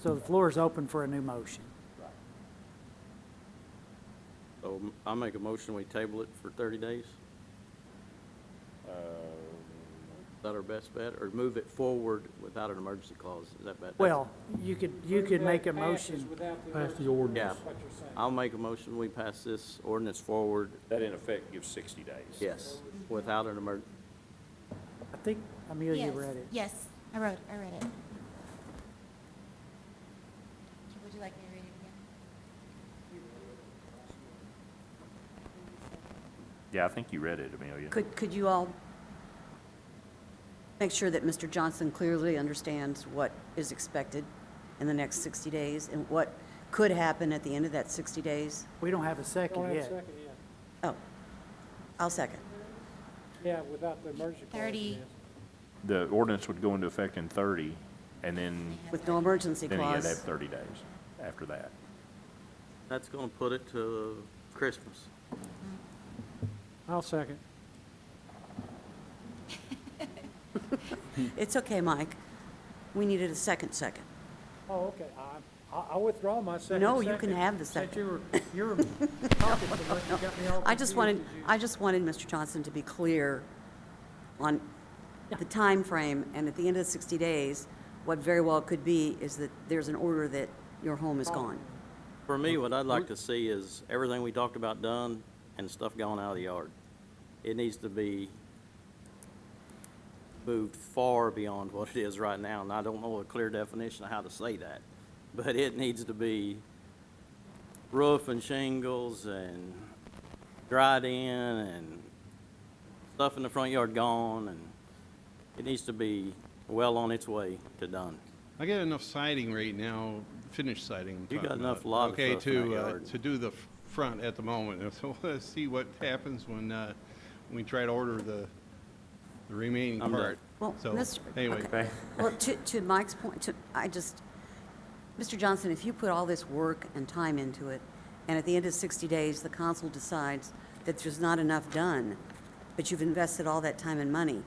so the floor is open for a new motion. So I make a motion, we table it for 30 days? Is that our best bet, or move it forward without an emergency clause? Is that better? Well, you could make a motion. Pass the ordinance. Yeah, I'll make a motion, we pass this ordinance forward, That in effect gives 60 days. yes, without an emergency. I think Amelia Yes, read it. Yes, I read it. Would you like me to read it again? Yeah, I think you read it, Amelia. Could you all make sure that Mr. Johnson clearly understands what is expected in the next 60 days and what could happen at the end of that 60 days? We don't have a second Don't have a yet. second yet. Oh, I'll second. Yeah, without the emergency clause. 30. yes. The ordinance would go into effect in 30, and then With no emergency you had to have clause. 30 days after that. That's gonna put it to Christmas. I'll second. It's okay, Mike. We needed a second. Oh, okay. I'll withdraw my second. No, you can have the Since second. you were talking so much, you got me all I just wanted confused. Mr. Johnson to be clear on the time frame, and at the end of the 60 days, what very well could be is that there's an order that your home is gone. For me, what I'd like to see is everything we talked about done and stuff gone out of the yard. It needs to be moved far beyond what it is right now, and I don't know a clear definition of how to say that, but it needs to be roof and shingles and dried in and stuff in the front yard gone, and it needs to be well on its way to done. I got enough siding right now, finished siding. I'm You got talking enough about, lot of okay, stuff in that yard. to do the front at the moment. So let's see what happens when we try to order the remaining I'm done. part. Well, So, Mr. anyway. okay. Well, to Mike's point, Mr. Johnson, if you put all this work and time into it, and at the end of 60 days, the council decides that there's not enough done, but you've invested all that time and money,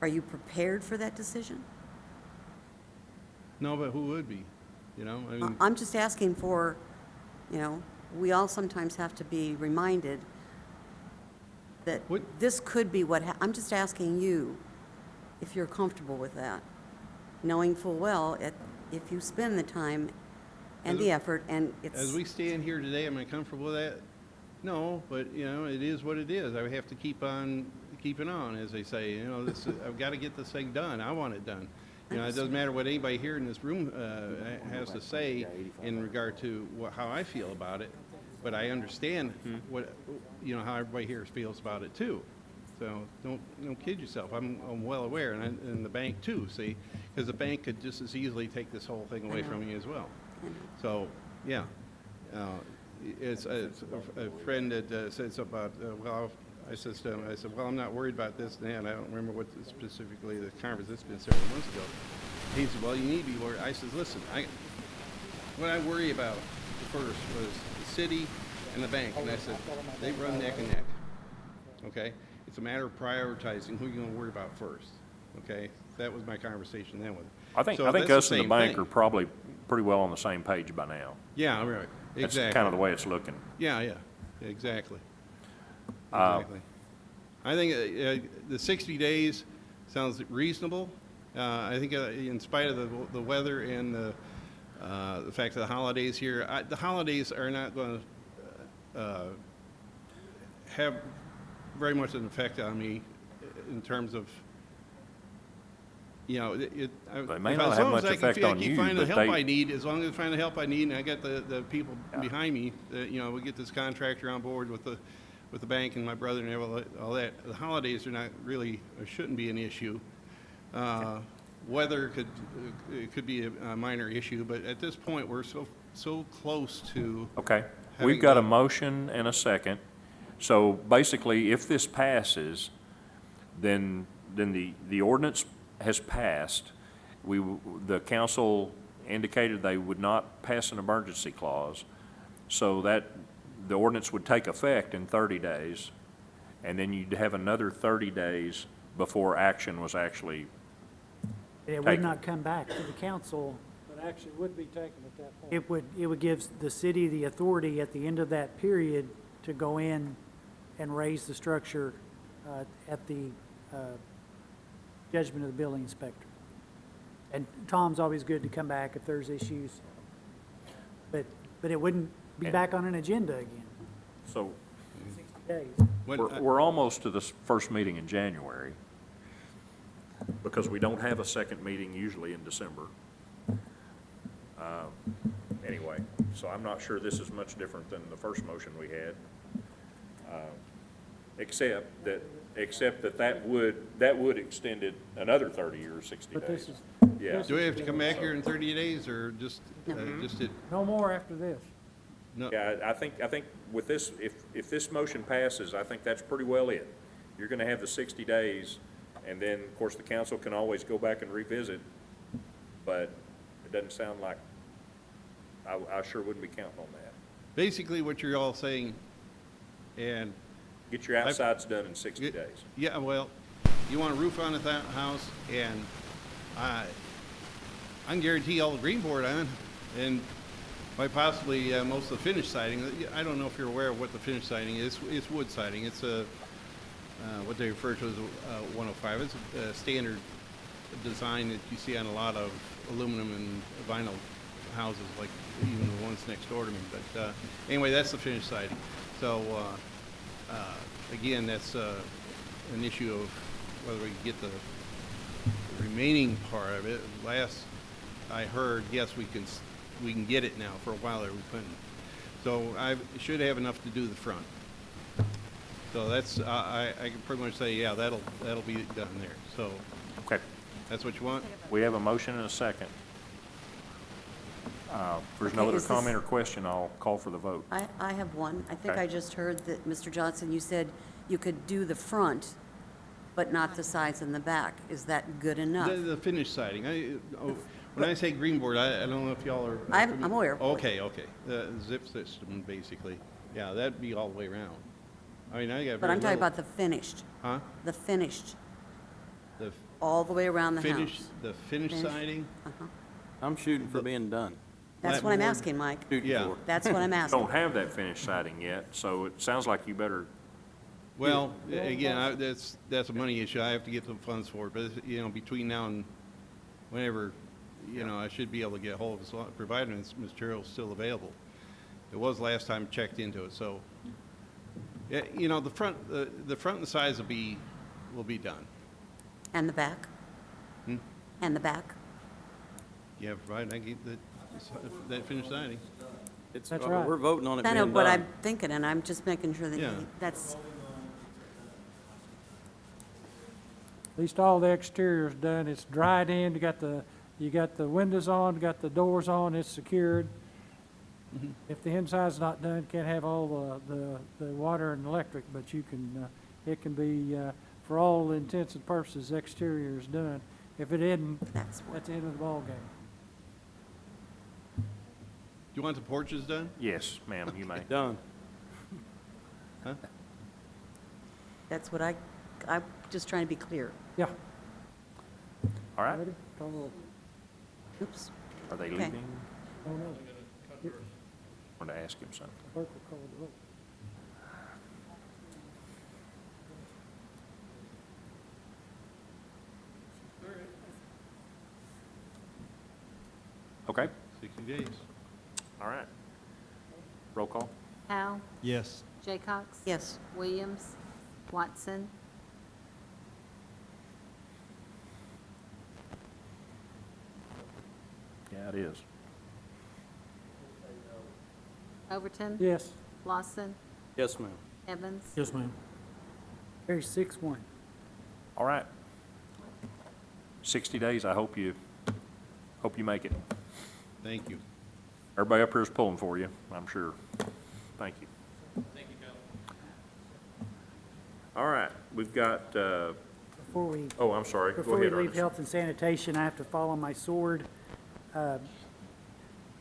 are you prepared for that decision? No, but who would be? You know, I mean, I'm just asking for, you know, we all sometimes have to be reminded that this could be I'm just asking you if you're comfortable with that, knowing full well if you spend the time and the effort and it's... as we stand here today, am I comfortable with that? No, but, you know, it is what it is. I have to keep on keeping on, as they say. You know, I've got to get this thing done. I want it done. You know, it doesn't matter what anybody here in this room has to say in regard to how I feel about it, but I understand what, you know, how everybody here feels about it too. So don't kid yourself. I'm well aware, and the bank too. See, because the bank could just as easily take this whole thing away from you as well. So yeah, it's a friend that said something about well. I said, well, I'm not worried about this and that. I don't remember what specifically the conference, it's been several months ago. He said, well, you need to be worried. I said, listen, what I worry about first was the city and the bank. And I said, they run neck and neck. Okay? It's a matter of prioritizing who you're going to worry about first. Okay? That was my conversation then with him. I think So us that's and the same bank thing. are probably pretty well on the same page by now. Yeah, right. That's Exactly. kind of the way it's looking. Yeah, exactly. Exactly. I think the 60 days sounds reasonable. I think in spite of the weather and the fact of the holidays here, the holidays are not going to have very much an effect on me in terms of, you know, They may not have much effect on you, find the but help they- I need, as long as I find the help I need, and I got the people behind me, that, you know, we get this contractor on board with the bank and my brother and all that. The holidays are not really, or shouldn't be an issue. Weather could be a minor issue, but at this point, we're so close to. Okay, having we've got a done- motion and a second. So basically, if this passes, then the ordinance has passed. The council indicated they would not pass an emergency clause, so that the ordinance would take effect in 30 days, and then you'd have another 30 days before action was actually It would taken. not come back to the council. But action would be taken at that point. It would give the city the authority at the end of that period to go in and raise the structure at the judgment of the building inspector. And Tom's always good to come back if there's issues. But it wouldn't be back on an agenda again, So 60 days. we're almost to the first meeting in January, because we don't have a second meeting usually in December. Anyway, so I'm not sure this is much different than the first motion we had, except that would extend it another 30 or 60 But days. this is, Yeah. Do we have to come back here in 30 days, or just it? no more after this. No. Yeah, I think with this, if this motion passes, I think that's pretty well it. You're gonna have the 60 days, and then, of course, the council can always go back and revisit, but it doesn't sound like, I sure wouldn't be counting on that. Basically, what you're all saying, and Get your outsides done in 60 days. yeah, well, you want a roof on the house, and I can guarantee all the green board on, and quite possibly most of the finished siding. I don't know if you're aware of what the finished siding is. It's wood siding. It's what they refer to as a 105. It's a standard design that you see on a lot of aluminum and vinyl houses, like even the ones next door to me. But anyway, that's the finished siding. So again, that's an issue of whether we can get the remaining part of it. Last I heard, yes, we can get it now. For a while there, we couldn't. So I should have enough to do the front. So that's I can pretty much say, yeah, that'll be done there. So Okay. that's what you want. We have a motion and a second. If there's no Okay, other is this- comment or question, I'll call for the vote. I have one. I think Okay. I just heard that, Mr. Johnson, you said you could do the front, but not the sides and the back. Is that good enough? The finished siding. When I say green board, I don't know if y'all are. I'm aware. Okay, okay. The zip system, basically. Yeah, that'd be all the way around. I mean, I got But very I'm talking little- about the finished, Huh? the finished, The all the way around the finish, house. the finished Finish. siding? Uh-huh. I'm shooting for being done. That's what I'm asking, Mike. Shooting Yeah. for it. That's what I'm asking. Don't have that finished siding yet, so it sounds like you better, Well, again, that's a money issue. I have to get the funds for it, but, you know, between now and whenever, you know, I should be able to get a hold of it, provided this material's still available. It was last time I checked into it, so, yeah, you know, the front and the sides will be done. And the back? Hmm? And the back? Yeah, provided I get that finished siding. It's, That's right. we're voting on it I being know what done. I'm thinking, and I'm just making sure that Yeah. that's, At least all the exterior's done, it's dried in, you got the windows on, you got the doors on, it's secured. If the inside's not done, can't have all the water and electric, but you can, it can be, for all intents and purposes, exterior is done. If it isn't, that's what. that's the end of the ballgame. Do you want the porches done? yes, ma'am, you may. Done. Huh? That's what I'm just trying to be clear. Yeah. All right, Ready? Call Oops. are they Okay. leaving? the roll. Oh, no. I want to ask him something. Clerk will call the roll. Okay, 60 days. all right. Roll call? Powell, Yes. Jaycox? Yes. Williams? Watson? Yeah, it is. Overton? Yes. Lawson? Yes, ma'am. Evans? Yes, ma'am. Carry 6-1. All right. 60 days, I hope you make it. Thank you. Everybody up here is pulling for you, I'm sure. Thank you. Thank you, Cal. All right, we've got, Before we oh, I'm sorry. Go Before we ahead, leave Ernest. health and sanitation, I have to follow my sword.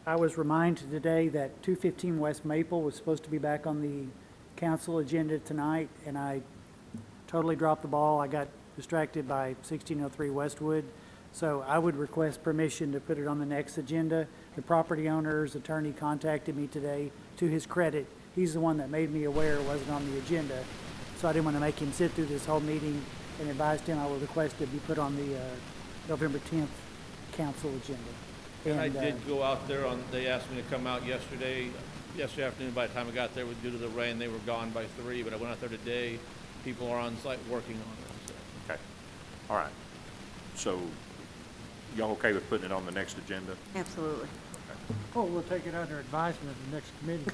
I was reminded today that 215 West Maple was supposed to be back on the council agenda tonight, and I totally dropped the ball. I got distracted by 1603 Westwood. So I would request permission to put it on the next agenda. The property owner's attorney contacted me today. To his credit, he's the one that made me aware it wasn't on the agenda. So I didn't want to make him sit through this whole meeting, and advised him I would request it be put on the November 10th council agenda. And I did go out there they asked me to come out yesterday afternoon. By the time I got there, due to the rain, they were gone by 3, but I went out there today. People are on site working on it, so. Okay, all right. So, y'all okay with putting it on the next agenda? Absolutely. Oh, we'll take it under advisement at the next committee.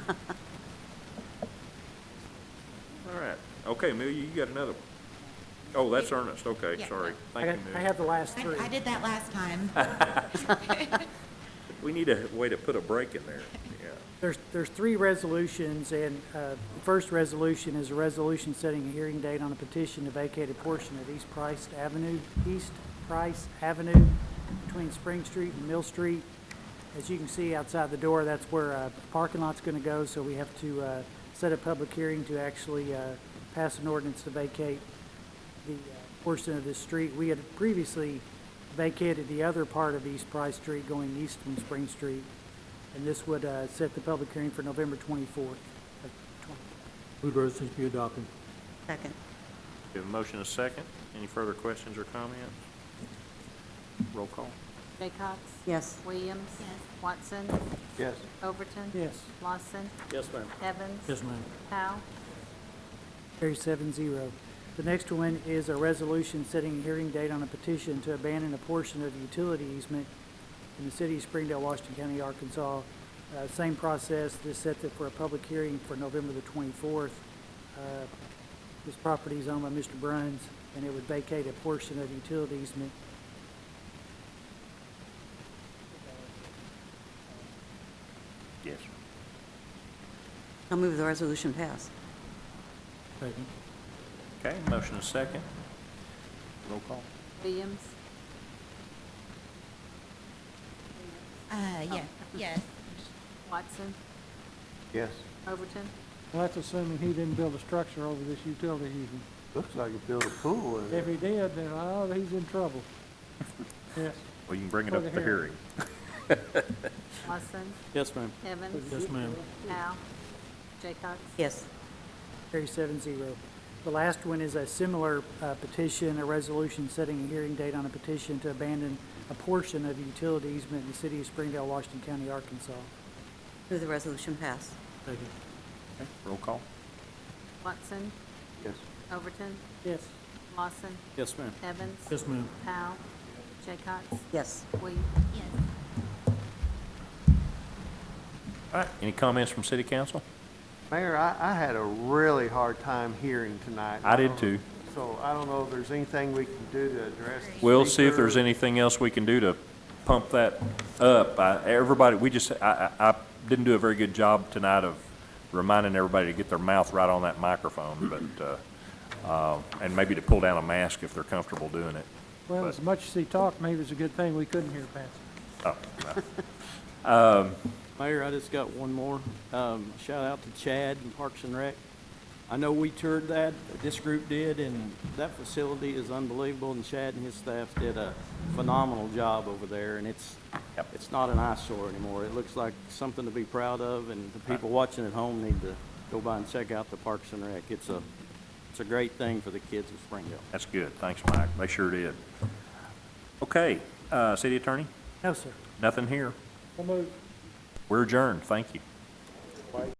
All right, okay, Amelia, you got another one. Oh, that's Ernest, okay, Yeah. sorry. I Thank you, Amelia. have the last three. I did that last time. We need a way to put a break in there, yeah. There's 3 resolutions, and the first resolution is a resolution setting a hearing date on a petition to vacate a portion of East Price Avenue between Spring Street and Mill Street. As you can see outside the door, that's where the parking lot's going to go, so we have to set a public hearing to actually pass an ordinance to vacate the portion of this street. We had previously vacated the other part of East Price Street going east from Spring Street, and this would set the public hearing for November 24th. Move resolution be adopted. Second. We have a motion and a second. Any further questions or comments? Roll call. Jaycox? Yes. Williams? Watson? Yes. Overton? Yes. Lawson? Yes, ma'am. Evans? Yes, ma'am. Powell? Carry 7-0. The next one is a resolution setting a hearing date on a petition to abandon a portion of the utility easement in the city of Springdale, Washington County, Arkansas. Same process. This sets it for a public hearing for November the 24th. This property is owned by Mr. Bruns, and it would vacate a portion of the utility easement. Yes. I'll move the resolution pass. Second. Okay, motion and a second. Roll call. Williams? Yes. Watson, Yes. Overton, Well, that's assuming he didn't build a structure over this utility easement. Looks like you built a pool in If it. he did, then, he's in trouble. Yes. Well, you can bring it For up the at the hearing. Watson, Yes, ma'am. Evans. Yes, ma'am. Powell, Jaycox. Yes. Carry 7-0. The last one is a similar petition, a resolution setting a hearing date on a petition to abandon a portion of a utility easement in the city of Springdale, Washington County, Arkansas. Move the resolution pass. Okay, roll call. Watson, Yes. Overton, Yes. Lawson, Yes, ma'am. Evans. Yes, ma'am. Powell, Jaycox. Yes. Williams. Yes. All right, any comments from city council? Mayor, I had a really hard time hearing tonight. I did don't- too. So I don't know if there's anything we can do to address the We'll see if there's speaker. anything else we can do to pump that up. Everybody, I didn't do a very good job tonight of reminding everybody to get their mouth right on that microphone, but, and maybe to pull down a mask if they're comfortable doing it. Well, But- as much as he talked, maybe it's a good thing we couldn't hear Patsy. Oh, no. Mayor, I just got one more. Shout out to Chad and Parks and Rec. I know we toured that, this group did, and that facility is unbelievable, and Chad and his staff did a phenomenal job over there, and it's not an eyesore anymore. It looks like something to be proud of, and the people watching at home need to go by and check out the Parks and Rec. It's a great thing for the kids of Springdale. That's good. Thanks, Mike. They sure did. Okay, city attorney? No, sir. Nothing here. We'll move. We're adjourned. Thank you.